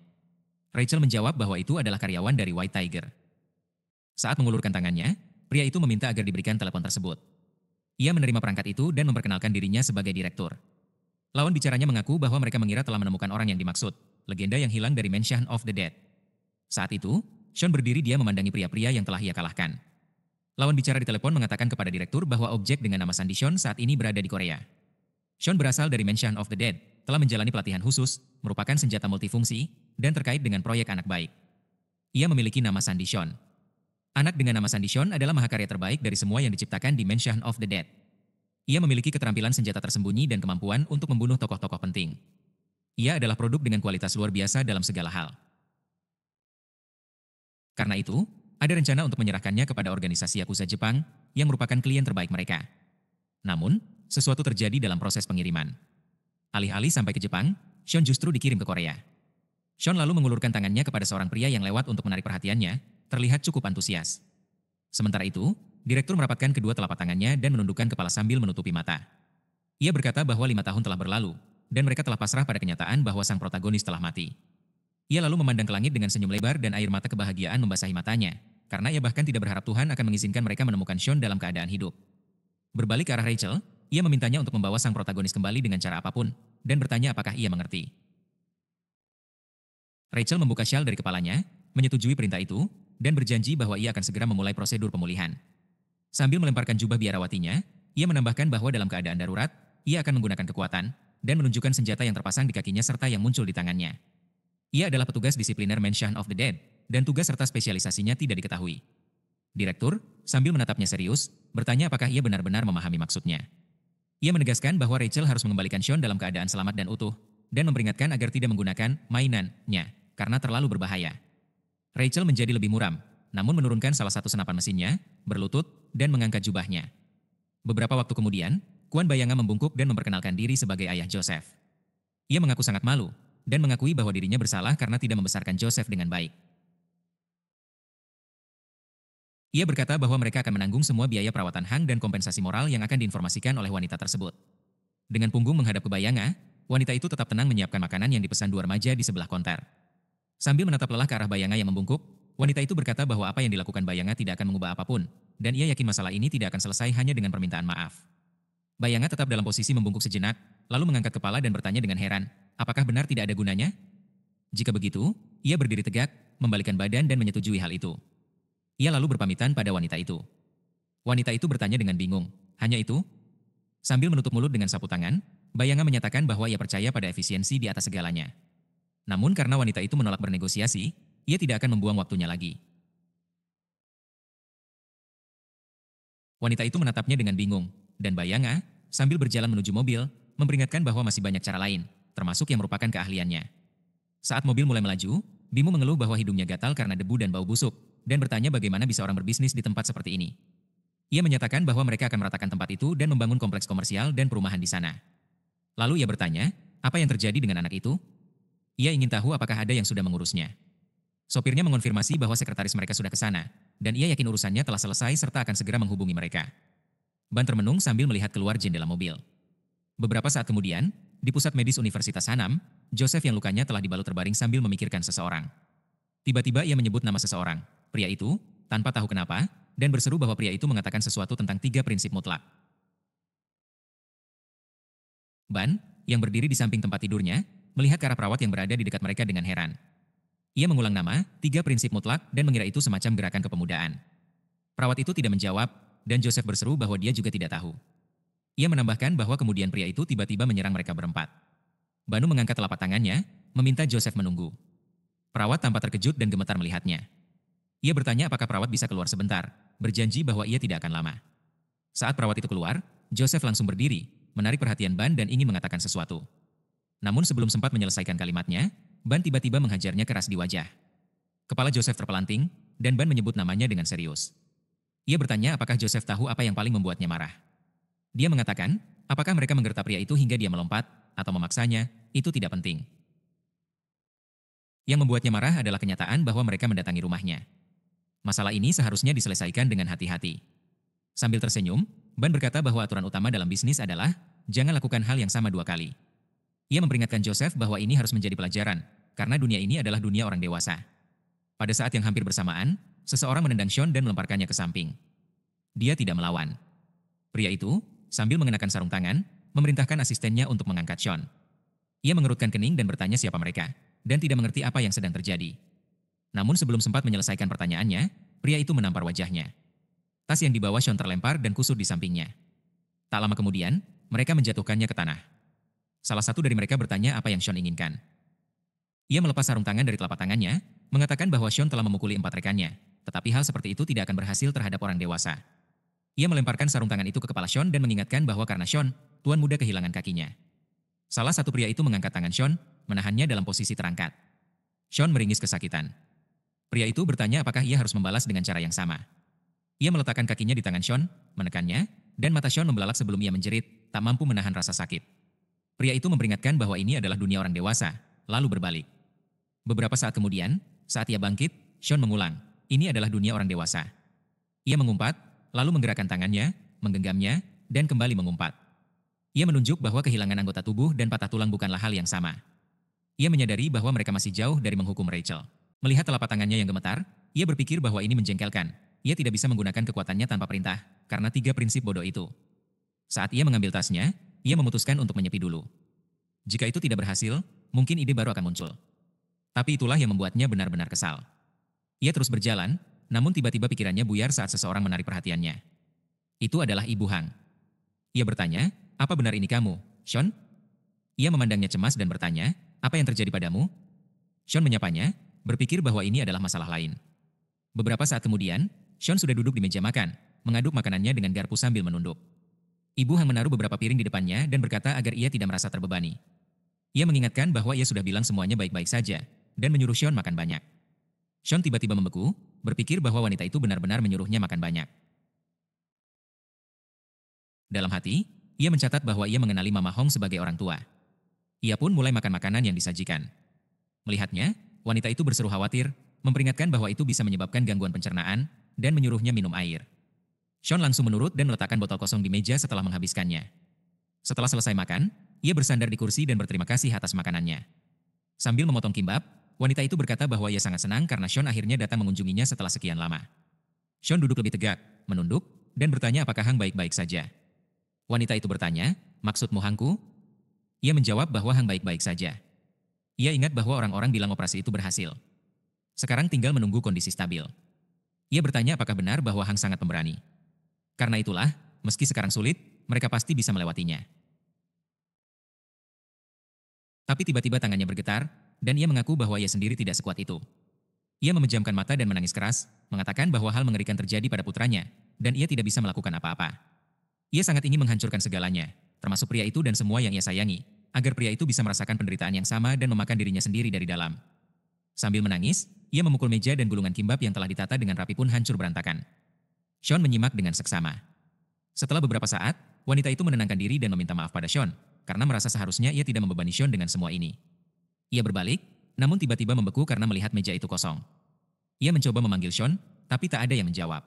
Speaker 1: Rachel menjawab bahwa itu adalah karyawan dari White Tiger. Saat mengulurkan tangannya, pria itu meminta agar diberikan telepon tersebut. Ia menerima perangkat itu dan memperkenalkan dirinya sebagai direktur. Lawan bicaranya mengaku bahwa mereka mengira telah menemukan orang yang dimaksud, legenda yang hilang dari Mansion of the Dead. Saat itu, Sean berdiri dia memandangi pria-pria yang telah ia kalahkan. Lawan bicara di telepon mengatakan kepada direktur bahwa objek dengan nama Sandy Sean saat ini berada di Korea. Sean berasal dari Mansion of the Dead, telah menjalani pelatihan khusus, merupakan senjata multifungsi, dan terkait dengan proyek anak baik. Ia memiliki nama Sandy Sean. Anak dengan nama Sandy Sean adalah mahakarya terbaik dari semua yang diciptakan di Mansion of the Dead. Ia memiliki keterampilan senjata tersembunyi dan kemampuan untuk membunuh tokoh-tokoh penting. Ia adalah produk dengan kualitas luar biasa dalam segala hal. Karena itu, ada rencana untuk menyerahkannya kepada organisasi Yakuza Jepang yang merupakan klien terbaik mereka. Namun, sesuatu terjadi dalam proses pengiriman. Alih-alih sampai ke Jepang, Sean justru dikirim ke Korea. Sean lalu mengulurkan tangannya kepada seorang pria yang lewat untuk menarik perhatiannya, terlihat cukup antusias. Sementara itu, direktur merapatkan kedua telapak tangannya dan menundukkan kepala sambil menutupi mata. Ia berkata bahwa 5 tahun telah berlalu, dan mereka telah pasrah pada kenyataan bahwa sang protagonis telah mati. Ia lalu memandang ke langit dengan senyum lebar dan air mata kebahagiaan membasahi matanya, karena ia bahkan tidak berharap Tuhan akan mengizinkan mereka menemukan Sean dalam keadaan hidup. Berbalik ke arah Rachel, ia memintanya untuk membawa sang protagonis kembali dengan cara apapun, dan bertanya apakah ia mengerti. Rachel membuka syal dari kepalanya, menyetujui perintah itu, dan berjanji bahwa ia akan segera memulai prosedur pemulihan. Sambil melemparkan jubah biarawatinya, ia menambahkan bahwa dalam keadaan darurat, ia akan menggunakan kekuatan, dan menunjukkan senjata yang terpasang di kakinya serta yang muncul di tangannya. Ia adalah petugas disipliner Mansion of the Dead, dan tugas serta spesialisasinya tidak diketahui. Direktur, sambil menatapnya serius, bertanya apakah ia benar-benar memahami maksudnya. Ia menegaskan bahwa Rachel harus mengembalikan Sean dalam keadaan selamat dan utuh, dan memperingatkan agar tidak menggunakan mainannya, karena terlalu berbahaya. Rachel menjadi lebih muram, namun menurunkan salah satu senapan mesinnya, berlutut, dan mengangkat jubahnya. Beberapa waktu kemudian, Kwon Bayanga membungkuk dan memperkenalkan diri sebagai ayah Joseph. Ia mengaku sangat malu, dan mengakui bahwa dirinya bersalah karena tidak membesarkan Joseph dengan baik. Ia berkata bahwa mereka akan menanggung semua biaya perawatan Hang dan kompensasi moral yang akan diinformasikan oleh wanita tersebut. Dengan punggung menghadap ke Bayanga, wanita itu tetap tenang menyiapkan makanan yang dipesan dua remaja di sebelah konter. Sambil menatap lelah ke arah Bayanga yang membungkuk, wanita itu berkata bahwa apa yang dilakukan Bayanga tidak akan mengubah apapun, dan ia yakin masalah ini tidak akan selesai hanya dengan permintaan maaf. Bayanga tetap dalam posisi membungkuk sejenak, lalu mengangkat kepala dan bertanya dengan heran, apakah benar tidak ada gunanya? Jika begitu, ia berdiri tegak, membalikkan badan dan menyetujui hal itu. Ia lalu berpamitan pada wanita itu. Wanita itu bertanya dengan bingung, hanya itu? Sambil menutup mulut dengan sapu tangan, Bayanga menyatakan bahwa ia percaya pada efisiensi di atas segalanya. Namun karena wanita itu menolak bernegosiasi, ia tidak akan membuang waktunya lagi. Wanita itu menatapnya dengan bingung, dan Bayanga, sambil berjalan menuju mobil, memperingatkan bahwa masih banyak cara lain, termasuk yang merupakan keahliannya. Saat mobil mulai melaju, Bimo mengeluh bahwa hidungnya gatal karena debu dan bau busuk, dan bertanya bagaimana bisa orang berbisnis di tempat seperti ini. Ia menyatakan bahwa mereka akan meratakan tempat itu dan membangun kompleks komersial dan perumahan di sana. Lalu ia bertanya, apa yang terjadi dengan anak itu? Ia ingin tahu apakah ada yang sudah mengurusnya. Sopirnya mengonfirmasi bahwa sekretaris mereka sudah ke sana, dan ia yakin urusannya telah selesai serta akan segera menghubungi mereka. Ban termenung sambil melihat keluar jendela mobil. Beberapa saat kemudian, di pusat medis Universitas Hanam, Joseph yang lukanya telah dibalut terbaring sambil memikirkan seseorang. Tiba-tiba ia menyebut nama seseorang, pria itu, tanpa tahu kenapa, dan berseru bahwa pria itu mengatakan sesuatu tentang 3 prinsip mutlak. Ban, yang berdiri di samping tempat tidurnya, melihat ke arah perawat yang berada di dekat mereka dengan heran. Ia mengulang nama, 3 prinsip mutlak, dan mengira itu semacam gerakan kepemudaan. Perawat itu tidak menjawab, dan Joseph berseru bahwa dia juga tidak tahu. Ia menambahkan bahwa kemudian pria itu tiba-tiba menyerang mereka berempat. Banu mengangkat telapak tangannya, meminta Joseph menunggu. Perawat tampak terkejut dan gemetar melihatnya. Ia bertanya apakah perawat bisa keluar sebentar, berjanji bahwa ia tidak akan lama. Saat perawat itu keluar, Joseph langsung berdiri, menarik perhatian Ban dan ingin mengatakan sesuatu. Namun sebelum sempat menyelesaikan kalimatnya, Ban tiba-tiba menghajarnya keras di wajah. Kepala Joseph terpelanting, dan Ban menyebut namanya dengan serius. Ia bertanya apakah Joseph tahu apa yang paling membuatnya marah. Dia mengatakan, apakah mereka menggertak pria itu hingga dia melompat, atau memaksanya, itu tidak penting. Yang membuatnya marah adalah kenyataan bahwa mereka mendatangi rumahnya. Masalah ini seharusnya diselesaikan dengan hati-hati. Sambil tersenyum, Ban berkata bahwa aturan utama dalam bisnis adalah, jangan lakukan hal yang sama 2 kali. Ia memperingatkan Joseph bahwa ini harus menjadi pelajaran, karena dunia ini adalah dunia orang dewasa. Pada saat yang hampir bersamaan, seseorang menendang Sean dan melemparkannya ke samping. Dia tidak melawan. Pria itu, sambil mengenakan sarung tangan, memerintahkan asistennya untuk mengangkat Sean. Ia mengerutkan kening dan bertanya siapa mereka, dan tidak mengerti apa yang sedang terjadi. Namun sebelum sempat menyelesaikan pertanyaannya, pria itu menampar wajahnya. Tas yang dibawa Sean terlempar dan kusut di sampingnya. Tak lama kemudian, mereka menjatuhkannya ke tanah. Salah satu dari mereka bertanya apa yang Sean inginkan. Ia melepas sarung tangan dari telapak tangannya, mengatakan bahwa Sean telah memukuli 4 rekannya, tetapi hal seperti itu tidak akan berhasil terhadap orang dewasa. Ia melemparkan sarung tangan itu ke kepala Sean dan mengingatkan bahwa karena Sean, tuan muda kehilangan kakinya. Salah satu pria itu mengangkat tangan Sean, menahannya dalam posisi terangkat. Sean meringis kesakitan. Pria itu bertanya apakah ia harus membalas dengan cara yang sama. Ia meletakkan kakinya di tangan Sean, menekannya, dan mata Sean membelalak sebelum ia menjerit, tak mampu menahan rasa sakit. Pria itu memperingatkan bahwa ini adalah dunia orang dewasa, lalu berbalik. Beberapa saat kemudian, saat ia bangkit, Sean mengulang, ini adalah dunia orang dewasa. Ia mengumpat, lalu menggerakkan tangannya, menggenggamnya, dan kembali mengumpat. Ia menunjuk bahwa kehilangan anggota tubuh dan patah tulang bukanlah hal yang sama. Ia menyadari bahwa mereka masih jauh dari menghukum Rachel. Melihat telapak tangannya yang gemetar, ia berpikir bahwa ini menjengkelkan. Ia tidak bisa menggunakan kekuatannya tanpa perintah, karena 3 prinsip bodoh itu. Saat ia mengambil tasnya, ia memutuskan untuk menyepi dulu. Jika itu tidak berhasil, mungkin ide baru akan muncul. Tapi itulah yang membuatnya benar-benar kesal. Ia terus berjalan, namun tiba-tiba pikirannya buyar saat seseorang menarik perhatiannya. Itu adalah Ibu Hang. Ia bertanya, apa benar ini kamu, Sean? Ia memandangnya cemas dan bertanya, apa yang terjadi padamu? Sean menyapanya, berpikir bahwa ini adalah masalah lain. Beberapa saat kemudian, Sean sudah duduk di meja makan, mengaduk makanannya dengan garpu sambil menunduk. Ibu Hang menaruh beberapa piring di depannya dan berkata agar ia tidak merasa terbebani. Ia mengingatkan bahwa ia sudah bilang semuanya baik-baik saja, dan menyuruh Sean makan banyak. Sean tiba-tiba membeku, berpikir bahwa wanita itu benar-benar menyuruhnya makan banyak. Dalam hati, ia mencatat bahwa ia mengenali Mama Hong sebagai orang tua. Ia pun mulai makan makanan yang disajikan. Melihatnya, wanita itu berseru khawatir, memperingatkan bahwa itu bisa menyebabkan gangguan pencernaan, dan menyuruhnya minum air. Sean langsung menurut dan meletakkan botol kosong di meja setelah menghabiskannya. Setelah selesai makan, ia bersandar di kursi dan berterima kasih atas makanannya. Sambil memotong kimbap, wanita itu berkata bahwa ia sangat senang karena Sean akhirnya datang mengunjunginya setelah sekian lama. Sean duduk lebih tegak, menunduk, dan bertanya apakah Hang baik-baik saja. Wanita itu bertanya, maksudmu Hangku? Ia menjawab bahwa Hang baik-baik saja. Ia ingat bahwa orang-orang bilang operasi itu berhasil. Sekarang tinggal menunggu kondisi stabil. Ia bertanya apakah benar bahwa Hang sangat pemberani. Karena itulah, meski sekarang sulit, mereka pasti bisa melewatinya. Tapi tiba-tiba tangannya bergetar, dan ia mengaku bahwa ia sendiri tidak sekuat itu. Ia memejamkan mata dan menangis keras, mengatakan bahwa hal mengerikan terjadi pada putranya, dan ia tidak bisa melakukan apa-apa. Ia sangat ingin menghancurkan segalanya, termasuk pria itu dan semua yang ia sayangi, agar pria itu bisa merasakan penderitaan yang sama dan memakan dirinya sendiri dari dalam. Sambil menangis, ia memukul meja dan gulungan kimbap yang telah ditata dengan rapi pun hancur berantakan. Sean menyimak dengan seksama. Setelah beberapa saat, wanita itu menenangkan diri dan meminta maaf pada Sean, karena merasa seharusnya ia tidak membebani Sean dengan semua ini. Ia berbalik, namun tiba-tiba membeku karena melihat meja itu kosong. Ia mencoba memanggil Sean, tapi tak ada yang menjawab.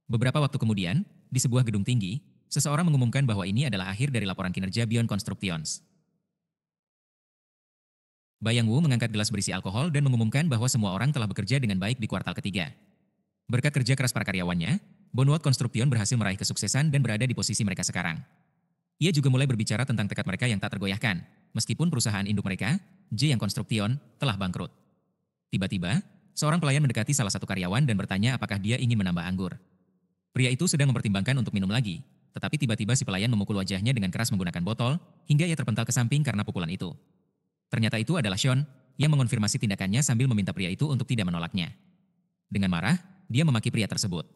Speaker 1: Beberapa waktu kemudian, di sebuah gedung tinggi, seseorang mengumumkan bahwa ini adalah akhir dari laporan kinerja Beyond Constructions. Bayang Wu mengangkat gelas berisi alkohol dan mengumumkan bahwa semua orang telah bekerja dengan baik di kuartal ketiga. Berkat kerja keras para karyawannya, Bonwot Construction berhasil meraih kesuksesan dan berada di posisi mereka sekarang. Ia juga mulai berbicara tentang tekad mereka yang tak tergoyahkan, meskipun perusahaan induk mereka, Yang Construction, telah bangkrut. Tiba-tiba, seorang pelayan mendekati salah satu karyawan dan bertanya apakah dia ingin menambah anggur. Pria itu sedang mempertimbangkan untuk minum lagi, tetapi tiba-tiba si pelayan memukul wajahnya dengan keras menggunakan botol, hingga ia terpental ke samping karena pukulan itu. Ternyata itu adalah Sean, yang mengonfirmasi tindakannya sambil meminta pria itu untuk tidak menolaknya. Dengan marah, dia memaki pria tersebut.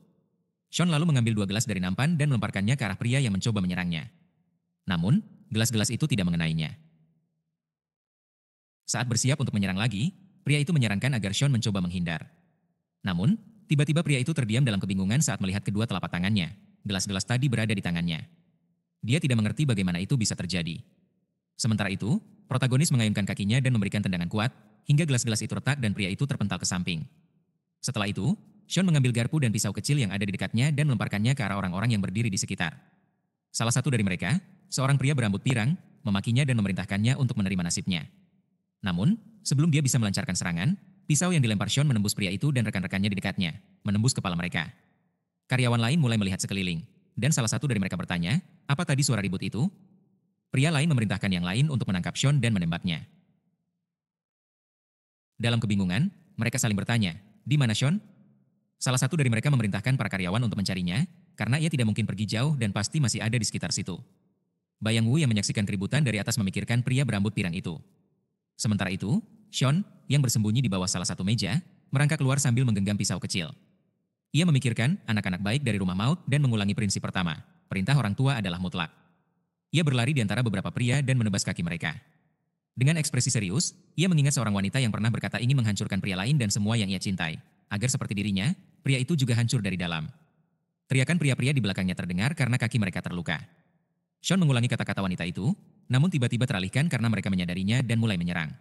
Speaker 1: Sean lalu mengambil 2 gelas dari nampan dan melemparkannya ke arah pria yang mencoba menyerangnya. Namun, gelas-gelas itu tidak mengenainya. Saat bersiap untuk menyerang lagi, pria itu menyarankan agar Sean mencoba menghindar. Namun, tiba-tiba pria itu terdiam dalam kebingungan saat melihat kedua telapak tangannya. Gelas-gelas tadi berada di tangannya. Dia tidak mengerti bagaimana itu bisa terjadi. Sementara itu, protagonis mengayunkan kakinya dan memberikan tendangan kuat, hingga gelas-gelas itu retak dan pria itu terpental ke samping. Setelah itu, Sean mengambil garpu dan pisau kecil yang ada di dekatnya dan melemparkannya ke arah orang-orang yang berdiri di sekitar. Salah satu dari mereka, seorang pria berambut pirang, memakinya dan memerintahkannya untuk menerima nasibnya. Namun, sebelum dia bisa melancarkan serangan, pisau yang dilempar Sean menembus pria itu dan rekan-rekannya di dekatnya, menembus kepala mereka. Karyawan lain mulai melihat sekeliling, dan salah satu dari mereka bertanya, apa tadi suara ribut itu? Pria lain memerintahkan yang lain untuk menangkap Sean dan menembaknya. Dalam kebingungan, mereka saling bertanya, di mana Sean? Salah satu dari mereka memerintahkan para karyawan untuk mencarinya, karena ia tidak mungkin pergi jauh dan pasti masih ada di sekitar situ. Bayang Wu yang menyaksikan keributan dari atas memikirkan pria berambut pirang itu. Sementara itu, Sean, yang bersembunyi di bawah salah satu meja, merangkak keluar sambil menggenggam pisau kecil. Ia memikirkan anak-anak baik dari rumah maut dan mengulangi prinsip pertama, perintah orang tua adalah mutlak. Ia berlari di antara beberapa pria dan menebas kaki mereka. Dengan ekspresi serius, ia mengingat seorang wanita yang pernah berkata ingin menghancurkan pria lain dan semua yang ia cintai. Agar seperti dirinya, pria itu juga hancur dari dalam. Teriakan pria-pria di belakangnya terdengar karena kaki mereka terluka. Sean mengulangi kata-kata wanita itu, namun tiba-tiba teralihkan karena mereka menyadarinya dan mulai menyerang.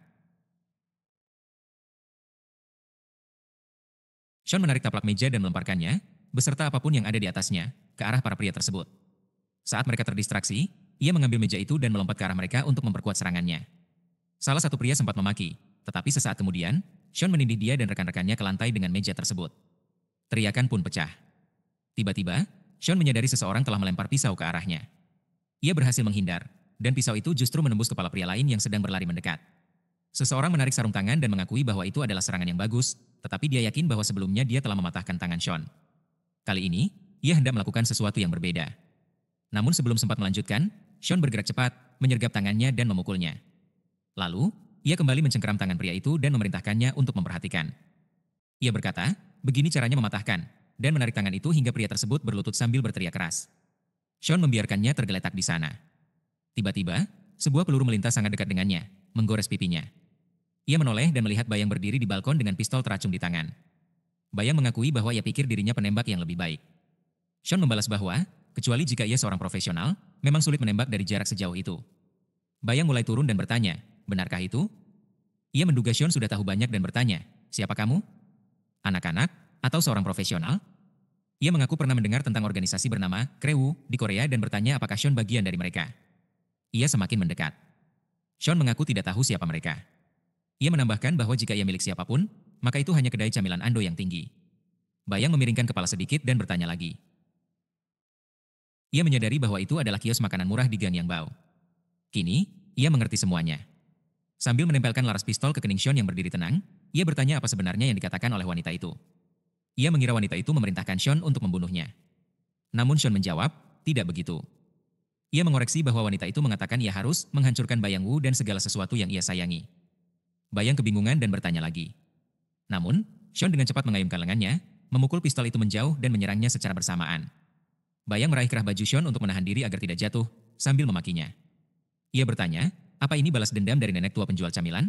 Speaker 1: Sean menarik taplak meja dan melemparkannya, beserta apapun yang ada di atasnya, ke arah para pria tersebut. Saat mereka terdistraksi, ia mengambil meja itu dan melompat ke arah mereka untuk memperkuat serangannya. Salah satu pria sempat memaki, tetapi sesaat kemudian, Sean menindih dia dan rekan-rekannya ke lantai dengan meja tersebut. Teriakan pun pecah. Tiba-tiba, Sean menyadari seseorang telah melempar pisau ke arahnya. Ia berhasil menghindar, dan pisau itu justru menembus kepala pria lain yang sedang berlari mendekat. Seseorang menarik sarung tangan dan mengakui bahwa itu adalah serangan yang bagus, tetapi dia yakin bahwa sebelumnya dia telah mematahkan tangan Sean. Kali ini, ia hendak melakukan sesuatu yang berbeda. Namun sebelum sempat melanjutkan, Sean bergerak cepat, menyergap tangannya dan memukulnya. Lalu, ia kembali mencengkeram tangan pria itu dan memerintahkannya untuk memperhatikan. Ia berkata, begini caranya mematahkan, dan menarik tangan itu hingga pria tersebut berlutut sambil berteriak keras. Sean membiarkannya tergeletak di sana. Tiba-tiba, sebuah peluru melintas sangat dekat dengannya, menggores pipinya. Ia menoleh dan melihat Bayang berdiri di balkon dengan pistol teracung di tangan. Bayang mengakui bahwa ia pikir dirinya penembak yang lebih baik. Sean membalas bahwa, kecuali jika ia seorang profesional, memang sulit menembak dari jarak sejauh itu. Bayang mulai turun dan bertanya, benarkah itu? Ia menduga Sean sudah tahu banyak dan bertanya, siapa kamu? Anak-anak, atau seorang profesional? Ia mengaku pernah mendengar tentang organisasi bernama Krewu di Korea dan bertanya apakah Sean bagian dari mereka. Ia semakin mendekat. Sean mengaku tidak tahu siapa mereka. Ia menambahkan bahwa jika ia milik siapapun, maka itu hanya kedai camilan Ando yang tinggi. Bayang memiringkan kepala sedikit dan bertanya lagi. Ia menyadari bahwa itu adalah kios makanan murah di Gang Yangbao. Kini, ia mengerti semuanya. Sambil menempelkan laras pistol ke kening Sean yang berdiri tenang, ia bertanya apa sebenarnya yang dikatakan oleh wanita itu. Ia mengira wanita itu memerintahkan Sean untuk membunuhnya. Namun Sean menjawab, tidak begitu. Ia mengoreksi bahwa wanita itu mengatakan ia harus menghancurkan Bayang Wu dan segala sesuatu yang ia sayangi. Bayang kebingungan dan bertanya lagi. Namun, Sean dengan cepat mengayunkan lengannya, memukul pistol itu menjauh dan menyerangnya secara bersamaan. Bayang meraih kerah baju Sean untuk menahan diri agar tidak jatuh, sambil memakinya. Ia bertanya, apa ini balas dendam dari nenek tua penjual camilan?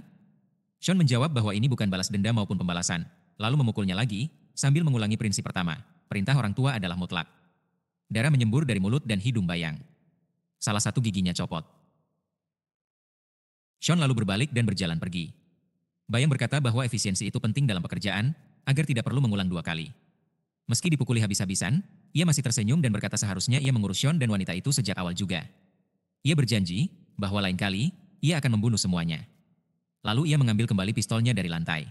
Speaker 1: Sean menjawab bahwa ini bukan balas dendam maupun pembalasan, lalu memukulnya lagi, sambil mengulangi prinsip pertama, perintah orang tua adalah mutlak. Darah menyembur dari mulut dan hidung Bayang. Salah satu giginya copot. Sean lalu berbalik dan berjalan pergi. Bayang berkata bahwa efisiensi itu penting dalam pekerjaan, agar tidak perlu mengulang 2 kali. Meski dipukuli habis-habisan, ia masih tersenyum dan berkata seharusnya ia mengurus Sean dan wanita itu sejak awal juga. Ia berjanji bahwa lain kali, ia akan membunuh semuanya. Lalu ia mengambil kembali pistolnya dari lantai.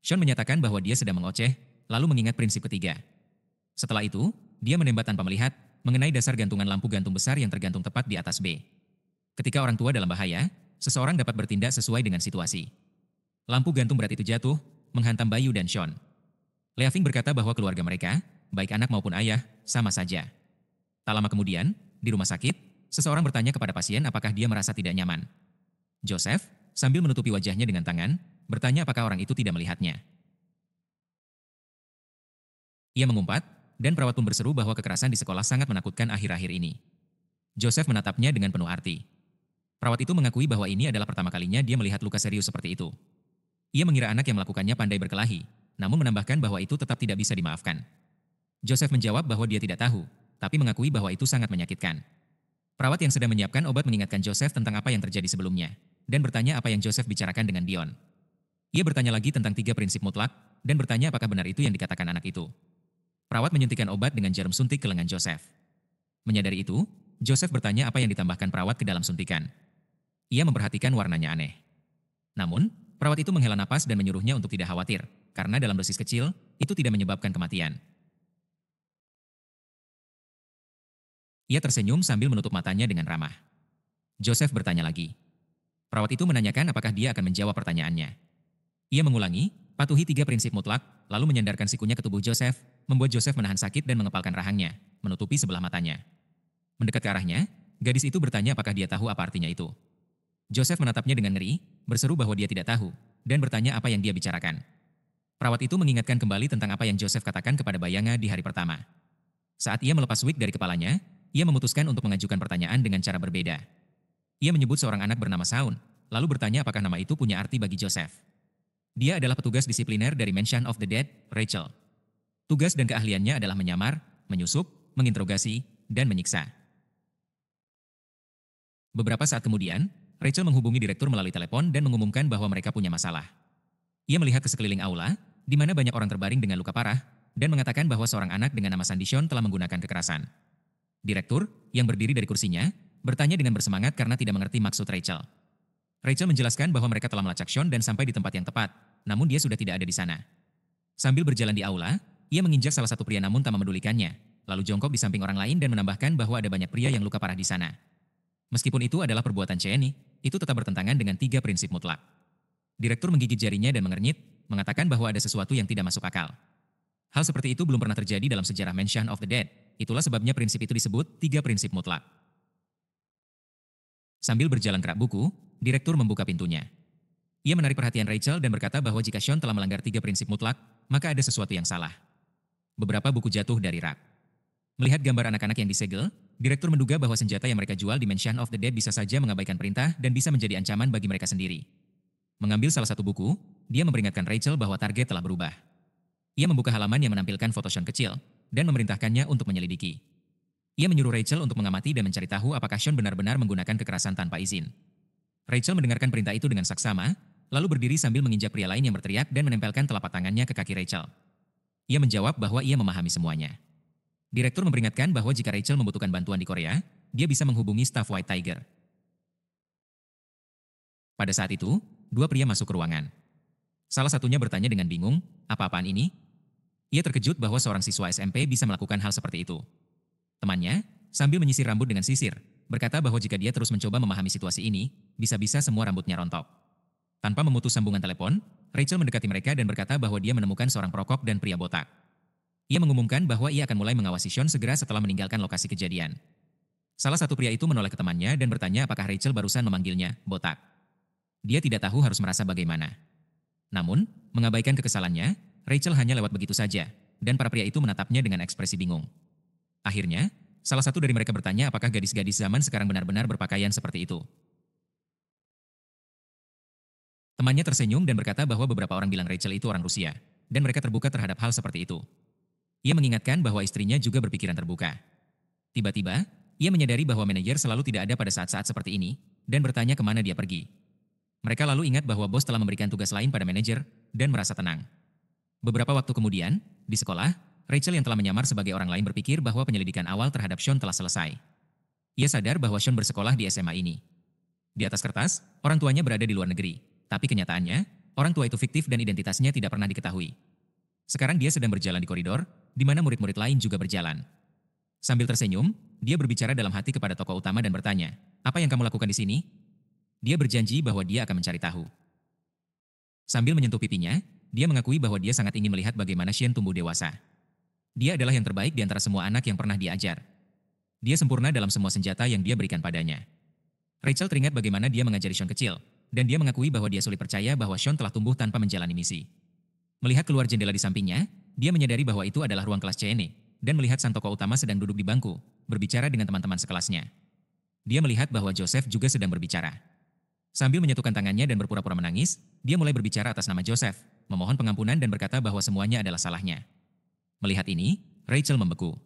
Speaker 1: Sean menyatakan bahwa dia sedang mengoceh, lalu mengingat prinsip ketiga. Setelah itu, dia menembak tanpa melihat, mengenai dasar gantungan lampu gantung besar yang tergantung tepat di atas B. Ketika orang tua dalam bahaya, seseorang dapat bertindak sesuai dengan situasi. Lampu gantung berat itu jatuh, menghantam Bayu dan Sean. Leaving berkata bahwa keluarga mereka, baik anak maupun ayah, sama saja. Tak lama kemudian, di rumah sakit, seseorang bertanya kepada pasien apakah dia merasa tidak nyaman. Joseph, sambil menutupi wajahnya dengan tangan, bertanya apakah orang itu tidak melihatnya. Ia mengumpat, dan perawat pun berseru bahwa kekerasan di sekolah sangat menakutkan akhir-akhir ini. Joseph menatapnya dengan penuh arti. Perawat itu mengakui bahwa ini adalah pertama kalinya dia melihat luka serius seperti itu. Ia mengira anak yang melakukannya pandai berkelahi, namun menambahkan bahwa itu tetap tidak bisa dimaafkan. Joseph menjawab bahwa dia tidak tahu, tapi mengakui bahwa itu sangat menyakitkan. Perawat yang sedang menyiapkan obat mengingatkan Joseph tentang apa yang terjadi sebelumnya, dan bertanya apa yang Joseph bicarakan dengan Dion. Ia bertanya lagi tentang 3 prinsip mutlak, dan bertanya apakah benar itu yang dikatakan anak itu. Perawat menyuntikkan obat dengan jarum suntik ke lengan Joseph. Menyadari itu, Joseph bertanya apa yang ditambahkan perawat ke dalam suntikan. Ia memperhatikan warnanya aneh. Namun, perawat itu menghela napas dan menyuruhnya untuk tidak khawatir, karena dalam dosis kecil, itu tidak menyebabkan kematian. Ia tersenyum sambil menutup matanya dengan ramah. Joseph bertanya lagi. Perawat itu menanyakan apakah dia akan menjawab pertanyaannya. Ia mengulangi, patuhi 3 prinsip mutlak, lalu menyandarkan sikunya ke tubuh Joseph, membuat Joseph menahan sakit dan mengepalkan rahangnya, menutupi sebelah matanya. Mendekat ke arahnya, gadis itu bertanya apakah dia tahu apa artinya itu. Joseph menatapnya dengan ngeri, berseru bahwa dia tidak tahu, dan bertanya apa yang dia bicarakan. Perawat itu mengingatkan kembali tentang apa yang Joseph katakan kepada Bayanga di hari pertama. Saat ia melepas wig dari kepalanya, ia memutuskan untuk mengajukan pertanyaan dengan cara berbeda. Ia menyebut seorang anak bernama Saun, lalu bertanya apakah nama itu punya arti bagi Joseph. Dia adalah petugas disipliner dari Mansion of the Dead, Rachel. Tugas dan keahliannya adalah menyamar, menyusup, menginterogasi, dan menyiksa. Beberapa saat kemudian, Rachel menghubungi direktur melalui telepon dan mengumumkan bahwa mereka punya masalah. Ia melihat ke sekeliling aula, di mana banyak orang terbaring dengan luka parah, dan mengatakan bahwa seorang anak dengan nama Sandy Sean telah menggunakan kekerasan. Direktur, yang berdiri dari kursinya, bertanya dengan bersemangat karena tidak mengerti maksud Rachel. Rachel menjelaskan bahwa mereka telah melacak Sean dan sampai di tempat yang tepat, namun dia sudah tidak ada di sana. Sambil berjalan di aula, ia menginjak salah satu pria namun tak memedulikannya, lalu jongkok di samping orang lain dan menambahkan bahwa ada banyak pria yang luka parah di sana. Meskipun itu adalah perbuatan Cheney, itu tetap bertentangan dengan 3 prinsip mutlak. Direktur menggigit jarinya dan mengernyit, mengatakan bahwa ada sesuatu yang tidak masuk akal. Hal seperti itu belum pernah terjadi dalam sejarah Mansion of the Dead, itulah sebabnya prinsip itu disebut 3 prinsip mutlak. Sambil berjalan ke rak buku, direktur membuka pintunya. Ia menarik perhatian Rachel dan berkata bahwa jika Sean telah melanggar 3 prinsip mutlak, maka ada sesuatu yang salah. Beberapa buku jatuh dari rak. Melihat gambar anak-anak yang disegel, direktur menduga bahwa senjata yang mereka jual di Mansion of the Dead bisa saja mengabaikan perintah dan bisa menjadi ancaman bagi mereka sendiri. Mengambil salah satu buku, dia memperingatkan Rachel bahwa target telah berubah. Ia membuka halaman yang menampilkan foto Sean kecil dan memerintahkannya untuk menyelidiki. Ia menyuruh Rachel untuk mengamati dan mencari tahu apakah Sean benar-benar menggunakan kekerasan tanpa izin. Rachel mendengarkan perintah itu dengan saksama, lalu berdiri sambil menginjak pria lain yang berteriak dan menempelkan telapak tangannya ke kaki Rachel. Ia menjawab bahwa ia memahami semuanya. Direktur memperingatkan bahwa jika Rachel membutuhkan bantuan di Korea, dia bisa menghubungi staf White Tiger. Pada saat itu, 2 pria masuk ke ruangan. Salah satunya bertanya dengan bingung, apa-apaan ini? Ia terkejut bahwa seorang siswa SMP bisa melakukan hal seperti itu. Temannya, sambil menyisir rambut dengan sisir, berkata bahwa jika dia terus mencoba memahami situasi ini, bisa-bisa semua rambutnya rontok. Tanpa memutus sambungan telepon, Rachel mendekati mereka dan berkata bahwa dia menemukan seorang perokok dan pria botak. Ia mengumumkan bahwa ia akan mulai mengawasi Sean segera setelah meninggalkan lokasi kejadian. Salah satu pria itu menoleh ke temannya dan bertanya apakah Rachel barusan memanggilnya botak. Dia tidak tahu harus merasa bagaimana. Namun, mengabaikan kekesalannya, Rachel hanya lewat begitu saja, dan para pria itu menatapnya dengan ekspresi bingung. Akhirnya, salah satu dari mereka bertanya apakah gadis-gadis zaman sekarang benar-benar berpakaian seperti itu. Temannya tersenyum dan berkata bahwa beberapa orang bilang Rachel itu orang Rusia, dan mereka terbuka terhadap hal seperti itu. Ia mengingatkan bahwa istrinya juga berpikiran terbuka. Tiba-tiba, ia menyadari bahwa manajer selalu tidak ada pada saat-saat seperti ini, dan bertanya kemana dia pergi. Mereka lalu ingat bahwa bos telah memberikan tugas lain pada manajer, dan merasa tenang. Beberapa waktu kemudian, di sekolah, Rachel yang telah menyamar sebagai orang lain berpikir bahwa penyelidikan awal terhadap Sean telah selesai. Ia sadar bahwa Sean bersekolah di SMA ini. Di atas kertas, orang tuanya berada di luar negeri, tapi kenyataannya, orang tua itu fiktif dan identitasnya tidak pernah diketahui. Sekarang dia sedang berjalan di koridor, di mana murid-murid lain juga berjalan. Sambil tersenyum, dia berbicara dalam hati kepada tokoh utama dan bertanya, "Apa yang kamu lakukan di sini?" Dia berjanji bahwa dia akan mencari tahu. Sambil menyentuh pipinya, dia mengakui bahwa dia sangat ingin melihat bagaimana Sean tumbuh dewasa. Dia adalah yang terbaik di antara semua anak yang pernah dia ajar. Dia sempurna dalam semua senjata yang dia berikan padanya. Rachel teringat bagaimana dia mengajari Sean kecil, dan dia mengakui bahwa dia sulit percaya bahwa Sean telah tumbuh tanpa menjalani misi. Melihat keluar jendela di sampingnya, dia menyadari bahwa itu adalah ruang kelas CNE, dan melihat sang tokoh utama sedang duduk di bangku, berbicara dengan teman-teman sekelasnya. Dia melihat bahwa Joseph juga sedang berbicara. Sambil menyatukan tangannya dan berpura-pura menangis, dia mulai berbicara atas nama Joseph, memohon pengampunan dan berkata bahwa semuanya adalah salahnya. Melihat ini, Rachel membeku.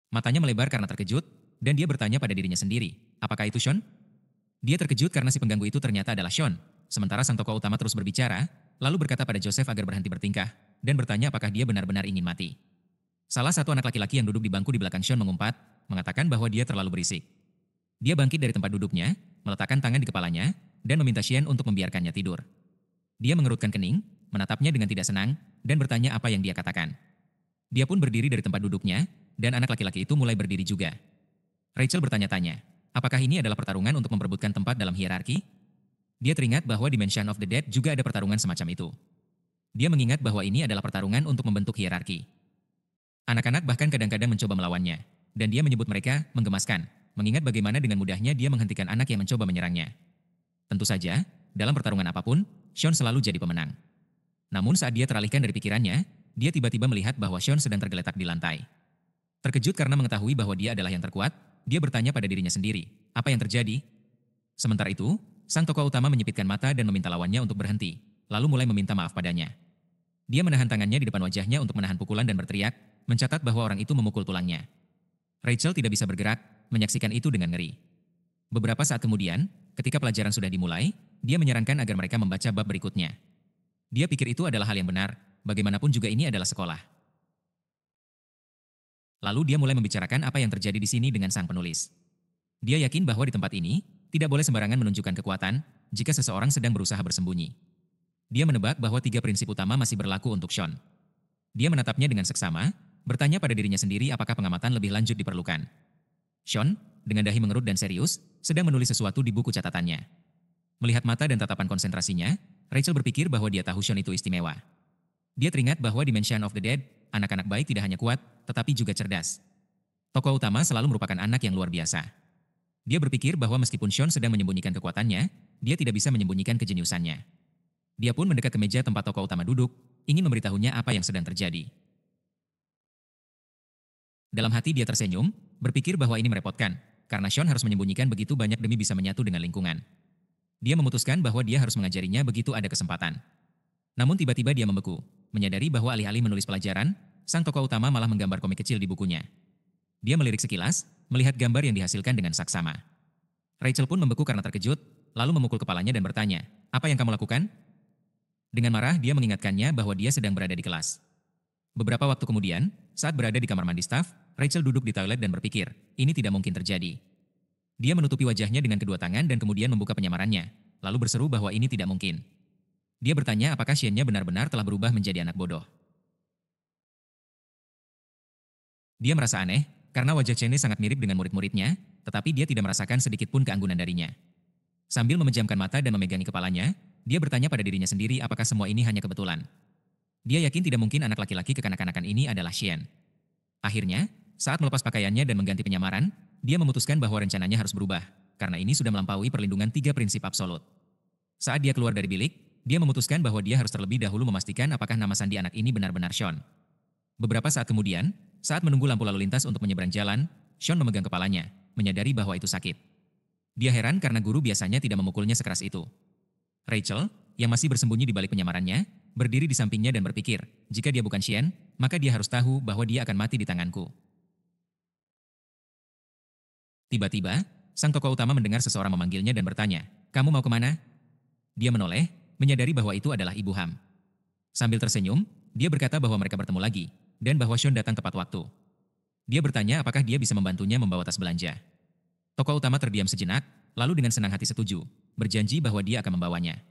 Speaker 1: Matanya melebar karena terkejut, dan dia bertanya pada dirinya sendiri, apakah itu Sean? Dia terkejut karena si pengganggu itu ternyata adalah Sean, sementara sang tokoh utama terus berbicara, lalu berkata pada Joseph agar berhenti bertingkah, dan bertanya apakah dia benar-benar ingin mati. Salah satu anak laki-laki yang duduk di bangku di belakang Sean mengumpat, mengatakan bahwa dia terlalu berisik. Dia bangkit dari tempat duduknya, meletakkan tangan di kepalanya, dan meminta Sean untuk membiarkannya tidur. Dia mengerutkan kening, menatapnya dengan tidak senang, dan bertanya apa yang dia katakan. Dia pun berdiri dari tempat duduknya, dan anak laki-laki itu mulai berdiri juga. Rachel bertanya-tanya, apakah ini adalah pertarungan untuk memperebutkan tempat dalam hierarki? Dia teringat bahwa di Mansion of the Dead juga ada pertarungan semacam itu. Dia mengingat bahwa ini adalah pertarungan untuk membentuk hierarki. Anak-anak bahkan kadang-kadang mencoba melawannya, dan dia menyebut mereka menggemaskan, mengingat bagaimana dengan mudahnya dia menghentikan anak yang mencoba menyerangnya. Tentu saja, dalam pertarungan apapun, Sean selalu jadi pemenang. Namun saat dia teralihkan dari pikirannya, dia tiba-tiba melihat bahwa Sean sedang tergeletak di lantai. Terkejut karena mengetahui bahwa dia adalah yang terkuat, dia bertanya pada dirinya sendiri, apa yang terjadi? Sementara itu, sang tokoh utama menyipitkan mata dan meminta lawannya untuk berhenti, lalu mulai meminta maaf padanya. Dia menahan tangannya di depan wajahnya untuk menahan pukulan dan berteriak, mencatat bahwa orang itu memukul tulangnya. Rachel tidak bisa bergerak, menyaksikan itu dengan ngeri. Beberapa saat kemudian, ketika pelajaran sudah dimulai, dia menyarankan agar mereka membaca bab berikutnya. Dia pikir itu adalah hal yang benar, bagaimanapun juga ini adalah sekolah. Lalu dia mulai membicarakan apa yang terjadi di sini dengan sang penulis. Dia yakin bahwa di tempat ini, tidak boleh sembarangan menunjukkan kekuatan jika seseorang sedang berusaha bersembunyi. Dia menebak bahwa 3 prinsip utama masih berlaku untuk Sean. Dia menatapnya dengan seksama, bertanya pada dirinya sendiri apakah pengamatan lebih lanjut diperlukan. Sean, dengan dahi mengerut dan serius, sedang menulis sesuatu di buku catatannya. Melihat mata dan tatapan konsentrasinya, Rachel berpikir bahwa dia tahu Sean itu istimewa. Dia teringat bahwa di Mansion of the Dead, anak-anak baik tidak hanya kuat, tetapi juga cerdas. Tokoh utama selalu merupakan anak yang luar biasa. Dia berpikir bahwa meskipun Sean sedang menyembunyikan kekuatannya, dia tidak bisa menyembunyikan kejeniusannya. Dia pun mendekat ke meja tempat tokoh utama duduk, ingin memberitahunya apa yang sedang terjadi. Dalam hati dia tersenyum, berpikir bahwa ini merepotkan, karena Sean harus menyembunyikan begitu banyak demi bisa menyatu dengan lingkungan. Dia memutuskan bahwa dia harus mengajarinya begitu ada kesempatan. Namun tiba-tiba dia membeku, menyadari bahwa alih-alih menulis pelajaran, sang tokoh utama malah menggambar komik kecil di bukunya. Dia melirik sekilas, melihat gambar yang dihasilkan dengan saksama. Rachel pun membeku karena terkejut, lalu memukul kepalanya dan bertanya, apa yang kamu lakukan? Dengan marah, dia mengingatkannya bahwa dia sedang berada di kelas. Beberapa waktu kemudian, saat berada di kamar mandi staf, Rachel duduk di toilet dan berpikir, ini tidak mungkin terjadi. Dia menutupi wajahnya dengan kedua tangan dan kemudian membuka penyamarannya, lalu berseru bahwa ini tidak mungkin. Dia bertanya apakah Shane-nya benar-benar telah berubah menjadi anak bodoh. Dia merasa aneh, karena wajah Shane sangat mirip dengan murid-muridnya, tetapi dia tidak merasakan sedikit pun keanggunan darinya. Sambil memejamkan mata dan memegangi kepalanya, dia bertanya pada dirinya sendiri apakah semua ini hanya kebetulan. Dia yakin tidak mungkin anak laki-laki kekanak-kanakan ini adalah Shane. Akhirnya, saat melepas pakaiannya dan mengganti penyamaran, dia memutuskan bahwa rencananya harus berubah, karena ini sudah melampaui perlindungan 3 prinsip absolut. Saat dia keluar dari bilik, dia memutuskan bahwa dia harus terlebih dahulu memastikan apakah nama sandi anak ini benar-benar Sean. Beberapa saat kemudian, saat menunggu lampu lalu lintas untuk menyeberang jalan, Sean memegang kepalanya, menyadari bahwa itu sakit. Dia heran karena guru biasanya tidak memukulnya sekeras itu. Rachel, yang masih bersembunyi di balik penyamarannya, berdiri di sampingnya dan berpikir, jika dia bukan Shen, maka dia harus tahu bahwa dia akan mati di tanganku. Tiba-tiba, sang tokoh utama mendengar seseorang memanggilnya dan bertanya, "Kamu mau kemana?" Dia menoleh, menyadari bahwa itu adalah Ibu Ham. Sambil tersenyum, dia berkata bahwa mereka bertemu lagi, dan bahwa Sean datang tepat waktu. Dia bertanya apakah dia bisa membantunya membawa tas belanja. Tokoh utama terdiam sejenak, lalu dengan senang hati setuju, berjanji bahwa dia akan membawanya.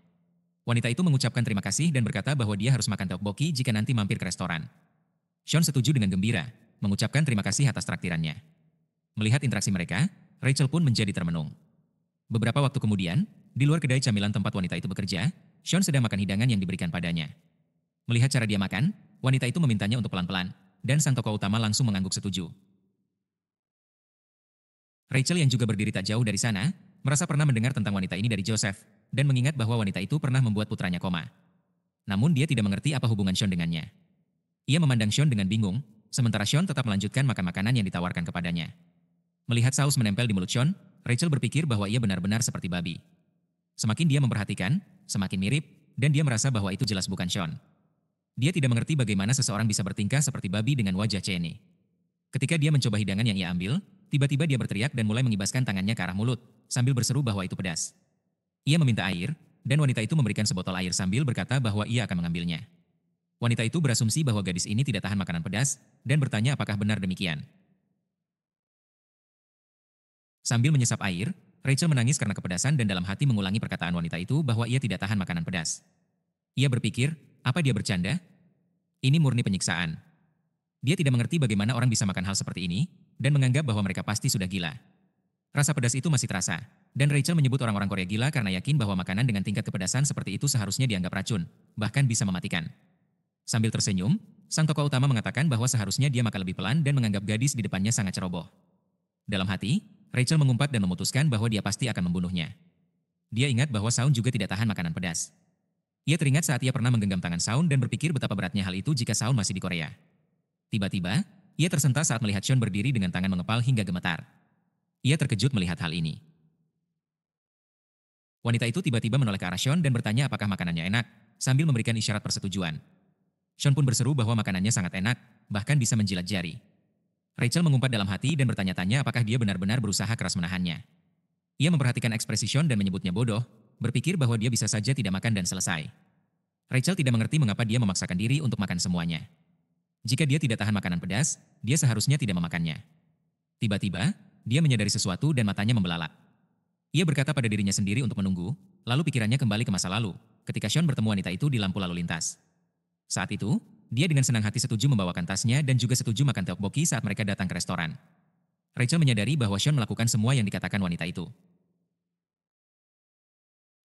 Speaker 1: Wanita itu mengucapkan terima kasih dan berkata bahwa dia harus makan tteokbokki jika nanti mampir ke restoran. Sean setuju dengan gembira, mengucapkan terima kasih atas traktirannya. Melihat interaksi mereka, Rachel pun menjadi termenung. Beberapa waktu kemudian, di luar kedai camilan tempat wanita itu bekerja, Sean sedang makan hidangan yang diberikan padanya. Melihat cara dia makan, wanita itu memintanya untuk pelan-pelan, dan sang tokoh utama langsung mengangguk setuju. Rachel yang juga berdiri tak jauh dari sana, merasa pernah mendengar tentang wanita ini dari Joseph, dan mengingat bahwa wanita itu pernah membuat putranya koma. Namun dia tidak mengerti apa hubungan Sean dengannya. Ia memandang Sean dengan bingung, sementara Sean tetap melanjutkan makan makanan yang ditawarkan kepadanya. Melihat saus menempel di mulut Sean, Rachel berpikir bahwa ia benar-benar seperti babi. Semakin dia memperhatikan, semakin mirip, dan dia merasa bahwa itu jelas bukan Sean. Dia tidak mengerti bagaimana seseorang bisa bertingkah seperti babi dengan wajah Cheney. Ketika dia mencoba hidangan yang ia ambil, tiba-tiba dia berteriak dan mulai mengibaskan tangannya ke arah mulut, sambil berseru bahwa itu pedas. Ia meminta air, dan wanita itu memberikan sebotol air sambil berkata bahwa ia akan mengambilnya. Wanita itu berasumsi bahwa gadis ini tidak tahan makanan pedas, dan bertanya apakah benar demikian. Sambil menyesap air, Rachel menangis karena kepedasan dan dalam hati mengulangi perkataan wanita itu bahwa ia tidak tahan makanan pedas. Ia berpikir, apa dia bercanda? Ini murni penyiksaan. Dia tidak mengerti bagaimana orang bisa makan hal seperti ini, dan menganggap bahwa mereka pasti sudah gila. Rasa pedas itu masih terasa, dan Rachel menyebut orang-orang Korea gila karena yakin bahwa makanan dengan tingkat kepedasan seperti itu seharusnya dianggap racun, bahkan bisa mematikan. Sambil tersenyum, sang tokoh utama mengatakan bahwa seharusnya dia makan lebih pelan dan menganggap gadis di depannya sangat ceroboh. Dalam hati, Rachel mengumpat dan memutuskan bahwa dia pasti akan membunuhnya. Dia ingat bahwa Saun juga tidak tahan makanan pedas. Ia teringat saat ia pernah menggenggam tangan Saun dan berpikir betapa beratnya hal itu jika Saun masih di Korea. Tiba-tiba, ia tersentak saat melihat Sean berdiri dengan tangan mengepal hingga gemetar. Ia terkejut melihat hal ini. Wanita itu tiba-tiba menoleh ke arah Sean dan bertanya apakah makanannya enak, sambil memberikan isyarat persetujuan. Sean pun berseru bahwa makanannya sangat enak, bahkan bisa menjilat jari. Rachel mengumpat dalam hati dan bertanya-tanya apakah dia benar-benar berusaha keras menahannya. Ia memperhatikan ekspresi Sean dan menyebutnya bodoh, berpikir bahwa dia bisa saja tidak makan dan selesai. Rachel tidak mengerti mengapa dia memaksakan diri untuk makan semuanya. Jika dia tidak tahan makanan pedas, dia seharusnya tidak memakannya. Tiba-tiba, dia menyadari sesuatu dan matanya membelalak. Ia berkata pada dirinya sendiri untuk menunggu, lalu pikirannya kembali ke masa lalu, ketika Sean bertemu wanita itu di lampu lalu lintas. Saat itu, dia dengan senang hati setuju membawakan tasnya dan juga setuju makan tteokbokki saat mereka datang ke restoran. Rachel menyadari bahwa Sean melakukan semua yang dikatakan wanita itu.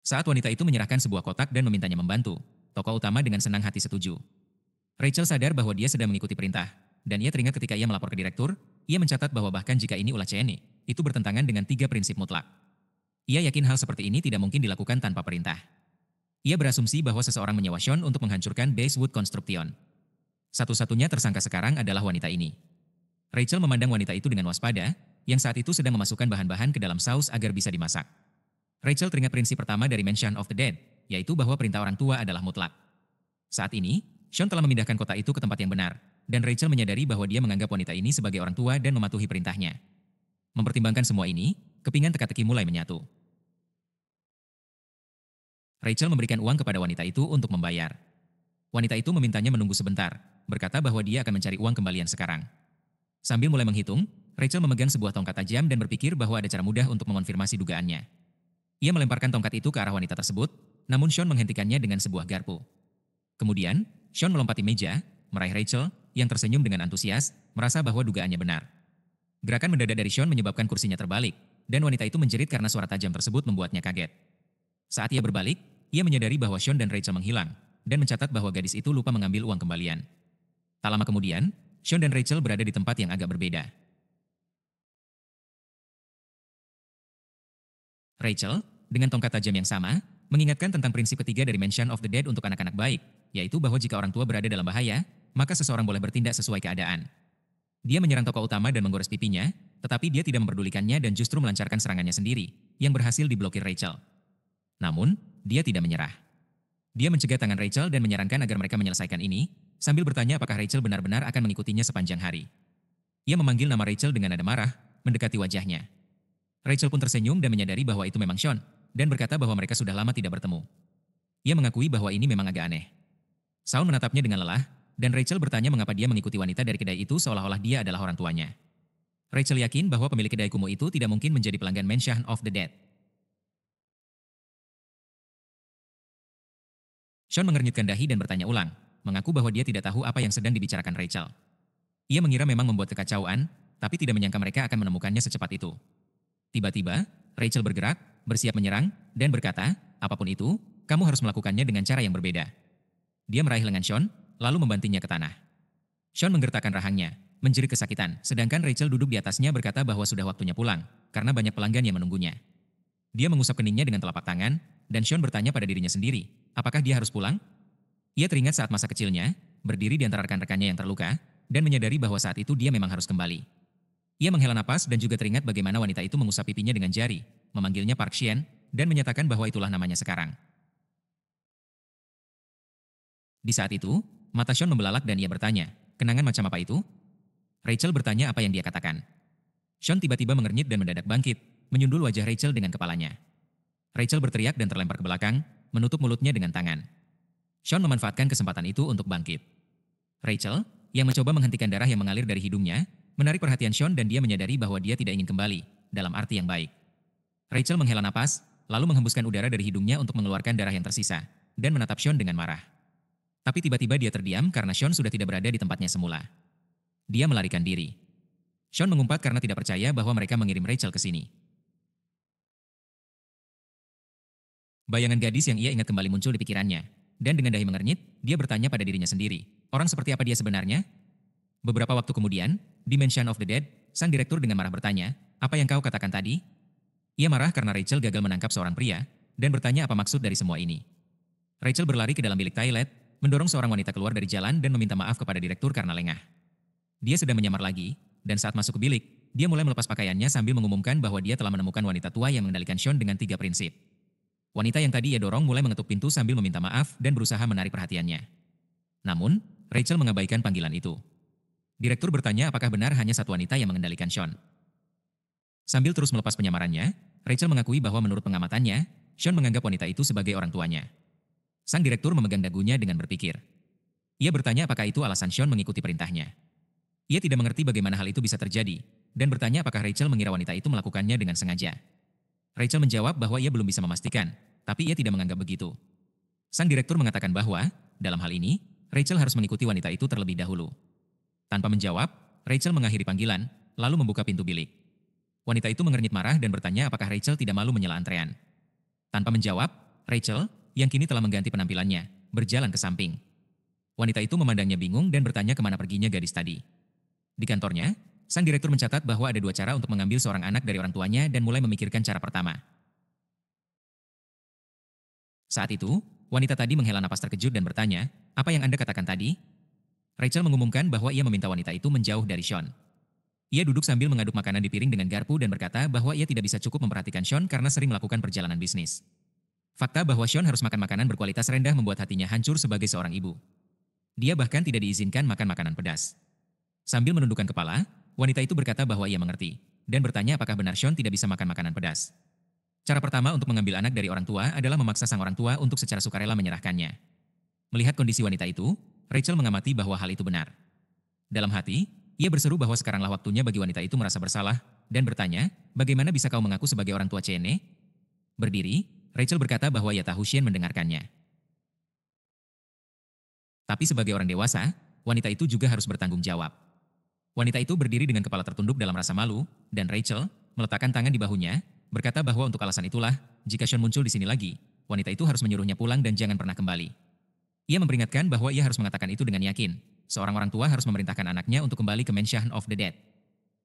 Speaker 1: Saat wanita itu menyerahkan sebuah kotak dan memintanya membantu, tokoh utama dengan senang hati setuju. Rachel sadar bahwa dia sedang mengikuti perintah, dan ia teringat ketika ia melapor ke direktur, ia mencatat bahwa bahkan jika ini ulah Cheney, itu bertentangan dengan 3 prinsip mutlak. Ia yakin hal seperti ini tidak mungkin dilakukan tanpa perintah. Ia berasumsi bahwa seseorang menyewa Sean untuk menghancurkan Basewood Construction. Satu-satunya tersangka sekarang adalah wanita ini. Rachel memandang wanita itu dengan waspada, yang saat itu sedang memasukkan bahan-bahan ke dalam saus agar bisa dimasak. Rachel teringat prinsip pertama dari Mention of the Dead, yaitu bahwa perintah orang tua adalah mutlak. Saat ini, Sean telah memindahkan kotak itu ke tempat yang benar, dan Rachel menyadari bahwa dia menganggap wanita ini sebagai orang tua dan mematuhi perintahnya. Mempertimbangkan semua ini, kepingan teka-teki mulai menyatu. Rachel memberikan uang kepada wanita itu untuk membayar. Wanita itu memintanya menunggu sebentar, berkata bahwa dia akan mencari uang kembalian sekarang. Sambil mulai menghitung, Rachel memegang sebuah tongkat tajam dan berpikir bahwa ada cara mudah untuk mengonfirmasi dugaannya. Ia melemparkan tongkat itu ke arah wanita tersebut, namun Sean menghentikannya dengan sebuah garpu. Kemudian, Sean melompati meja, meraih Rachel, yang tersenyum dengan antusias, merasa bahwa dugaannya benar. Gerakan mendadak dari Sean menyebabkan kursinya terbalik, dan wanita itu menjerit karena suara tajam tersebut membuatnya kaget. Saat ia berbalik, ia menyadari bahwa Sean dan Rachel menghilang, dan mencatat bahwa gadis itu lupa mengambil uang kembalian. Tak lama kemudian, Sean dan Rachel berada di tempat yang agak berbeda. Rachel, dengan tongkat tajam yang sama, mengingatkan tentang prinsip ketiga dari Mention of the Dead untuk anak-anak baik, yaitu bahwa jika orang tua berada dalam bahaya, maka seseorang boleh bertindak sesuai keadaan. Dia menyerang tokoh utama dan menggores pipinya, tetapi dia tidak memperdulikannya dan justru melancarkan serangannya sendiri, yang berhasil diblokir Rachel. Namun, dia tidak menyerah. Dia mencegah tangan Rachel dan menyarankan agar mereka menyelesaikan ini, sambil bertanya apakah Rachel benar-benar akan mengikutinya sepanjang hari. Ia memanggil nama Rachel dengan nada marah, mendekati wajahnya. Rachel pun tersenyum dan menyadari bahwa itu memang Sean, dan berkata bahwa mereka sudah lama tidak bertemu. Ia mengakui bahwa ini memang agak aneh. Shaun menatapnya dengan lelah, dan Rachel bertanya mengapa dia mengikuti wanita dari kedai itu seolah-olah dia adalah orang tuanya. Rachel yakin bahwa pemilik kedai kumuh itu tidak mungkin menjadi pelanggan Mansion of the Dead. Sean mengernyitkan dahi dan bertanya ulang, mengaku bahwa dia tidak tahu apa yang sedang dibicarakan Rachel. Ia mengira memang membuat kekacauan, tapi tidak menyangka mereka akan menemukannya secepat itu. Tiba-tiba, Rachel bergerak, bersiap menyerang, dan berkata, apapun itu, kamu harus melakukannya dengan cara yang berbeda. Dia meraih lengan Sean, lalu membantingnya ke tanah. Sean menggertakkan rahangnya, menjerit kesakitan, sedangkan Rachel duduk di atasnya berkata bahwa sudah waktunya pulang, karena banyak pelanggan yang menunggunya. Dia mengusap keningnya dengan telapak tangan, dan Sean bertanya pada dirinya sendiri, apakah dia harus pulang? Ia teringat saat masa kecilnya, berdiri di antara rekan-rekannya yang terluka, dan menyadari bahwa saat itu dia memang harus kembali. Ia menghela napas dan juga teringat bagaimana wanita itu mengusap pipinya dengan jari, memanggilnya Park Sien, dan menyatakan bahwa itulah namanya sekarang. Di saat itu, mata Sean membelalak dan ia bertanya, kenangan macam apa itu? Rachel bertanya apa yang dia katakan. Sean tiba-tiba mengernyit dan mendadak bangkit, menyundul wajah Rachel dengan kepalanya. Rachel berteriak dan terlempar ke belakang, menutup mulutnya dengan tangan. Sean memanfaatkan kesempatan itu untuk bangkit. Rachel, yang mencoba menghentikan darah yang mengalir dari hidungnya, menarik perhatian Sean dan dia menyadari bahwa dia tidak ingin kembali, dalam arti yang baik. Rachel menghela napas, lalu menghembuskan udara dari hidungnya untuk mengeluarkan darah yang tersisa, dan menatap Sean dengan marah. Tapi tiba-tiba dia terdiam karena Sean sudah tidak berada di tempatnya semula. Dia melarikan diri. Sean mengumpat karena tidak percaya bahwa mereka mengirim Rachel ke sini. Bayangan gadis yang ia ingat kembali muncul di pikirannya, dan dengan dahi mengernyit, dia bertanya pada dirinya sendiri, orang seperti apa dia sebenarnya? Beberapa waktu kemudian, di Mansion of the Dead, sang direktur dengan marah bertanya, apa yang kau katakan tadi? Ia marah karena Rachel gagal menangkap seorang pria, dan bertanya apa maksud dari semua ini. Rachel berlari ke dalam bilik toilet, mendorong seorang wanita keluar dari jalan dan meminta maaf kepada direktur karena lengah. Dia sedang menyamar lagi, dan saat masuk ke bilik, dia mulai melepas pakaiannya sambil mengumumkan bahwa dia telah menemukan wanita tua yang mengendalikan Sean dengan 3 prinsip. Wanita yang tadi ia dorong mulai mengetuk pintu sambil meminta maaf dan berusaha menarik perhatiannya. Namun, Rachel mengabaikan panggilan itu. Direktur bertanya apakah benar hanya satu wanita yang mengendalikan Sean. Sambil terus melepas penyamarannya, Rachel mengakui bahwa menurut pengamatannya, Sean menganggap wanita itu sebagai orang tuanya. Sang direktur memegang dagunya dengan berpikir. Ia bertanya apakah itu alasan Sean mengikuti perintahnya. Ia tidak mengerti bagaimana hal itu bisa terjadi, dan bertanya apakah Rachel mengira wanita itu melakukannya dengan sengaja. Rachel menjawab bahwa ia belum bisa memastikan, tapi ia tidak menganggap begitu. Sang direktur mengatakan bahwa, dalam hal ini, Rachel harus mengikuti wanita itu terlebih dahulu. Tanpa menjawab, Rachel mengakhiri panggilan, lalu membuka pintu bilik. Wanita itu mengernyit marah dan bertanya apakah Rachel tidak malu menyela antrean. Tanpa menjawab, Rachel, yang kini telah mengganti penampilannya, berjalan ke samping. Wanita itu memandangnya bingung dan bertanya kemana perginya gadis tadi. Di kantornya, sang direktur mencatat bahwa ada 2 cara untuk mengambil seorang anak dari orang tuanya dan mulai memikirkan cara pertama. Saat itu, wanita tadi menghela napas terkejut dan bertanya, apa yang Anda katakan tadi? Rachel mengumumkan bahwa ia meminta wanita itu menjauh dari Sean. Ia duduk sambil mengaduk makanan di piring dengan garpu dan berkata bahwa ia tidak bisa cukup memperhatikan Sean karena sering melakukan perjalanan bisnis. Fakta bahwa Sean harus makan makanan berkualitas rendah membuat hatinya hancur sebagai seorang ibu. Dia bahkan tidak diizinkan makan makanan pedas. Sambil menundukkan kepala, wanita itu berkata bahwa ia mengerti, dan bertanya apakah benar Sean tidak bisa makan makanan pedas. Cara pertama untuk mengambil anak dari orang tua adalah memaksa sang orang tua untuk secara sukarela menyerahkannya. Melihat kondisi wanita itu, Rachel mengamati bahwa hal itu benar. Dalam hati, ia berseru bahwa sekaranglah waktunya bagi wanita itu merasa bersalah, dan bertanya, bagaimana bisa kau mengaku sebagai orang tua Chene? Berdiri, Rachel berkata bahwa ia tahu Shen mendengarkannya. Tapi sebagai orang dewasa, wanita itu juga harus bertanggung jawab. Wanita itu berdiri dengan kepala tertunduk dalam rasa malu, dan Rachel, meletakkan tangan di bahunya, berkata bahwa untuk alasan itulah, jika Sean muncul di sini lagi, wanita itu harus menyuruhnya pulang dan jangan pernah kembali. Ia memperingatkan bahwa ia harus mengatakan itu dengan yakin. Seorang orang tua harus memerintahkan anaknya untuk kembali ke Mansion of the Dead.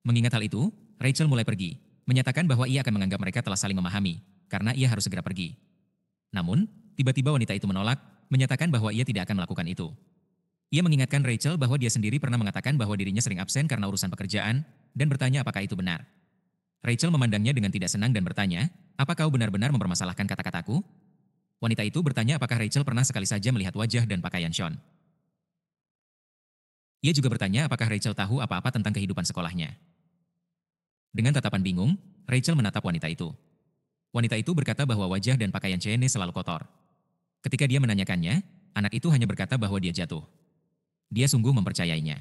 Speaker 1: Mengingat hal itu, Rachel mulai pergi, menyatakan bahwa ia akan menganggap mereka telah saling memahami, karena ia harus segera pergi. Namun, tiba-tiba wanita itu menolak, menyatakan bahwa ia tidak akan melakukan itu. Ia mengingatkan Rachel bahwa dia sendiri pernah mengatakan bahwa dirinya sering absen karena urusan pekerjaan, dan bertanya apakah itu benar. Rachel memandangnya dengan tidak senang dan bertanya, "Apa kau benar-benar mempermasalahkan kata-kataku?" Wanita itu bertanya apakah Rachel pernah sekali saja melihat wajah dan pakaian Sean. Ia juga bertanya apakah Rachel tahu apa-apa tentang kehidupan sekolahnya. Dengan tatapan bingung, Rachel menatap wanita itu. Wanita itu berkata bahwa wajah dan pakaian Cheyenne selalu kotor. Ketika dia menanyakannya, anak itu hanya berkata bahwa dia jatuh. Dia sungguh mempercayainya.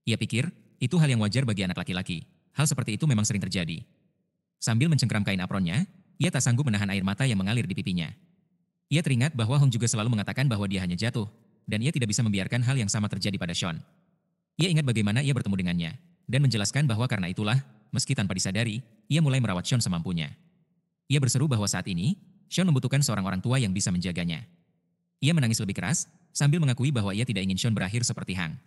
Speaker 1: Ia pikir, itu hal yang wajar bagi anak laki-laki. Hal seperti itu memang sering terjadi. Sambil mencengkram kain apronnya, ia tak sanggup menahan air mata yang mengalir di pipinya. Ia teringat bahwa Hong juga selalu mengatakan bahwa dia hanya jatuh, dan ia tidak bisa membiarkan hal yang sama terjadi pada Sean. Ia ingat bagaimana ia bertemu dengannya, dan menjelaskan bahwa karena itulah, meski tanpa disadari, ia mulai merawat Sean semampunya. Ia berseru bahwa saat ini, Sean membutuhkan seorang orang tua yang bisa menjaganya. Ia menangis lebih keras, sambil mengakui bahwa ia tidak ingin Sean berakhir seperti Hang.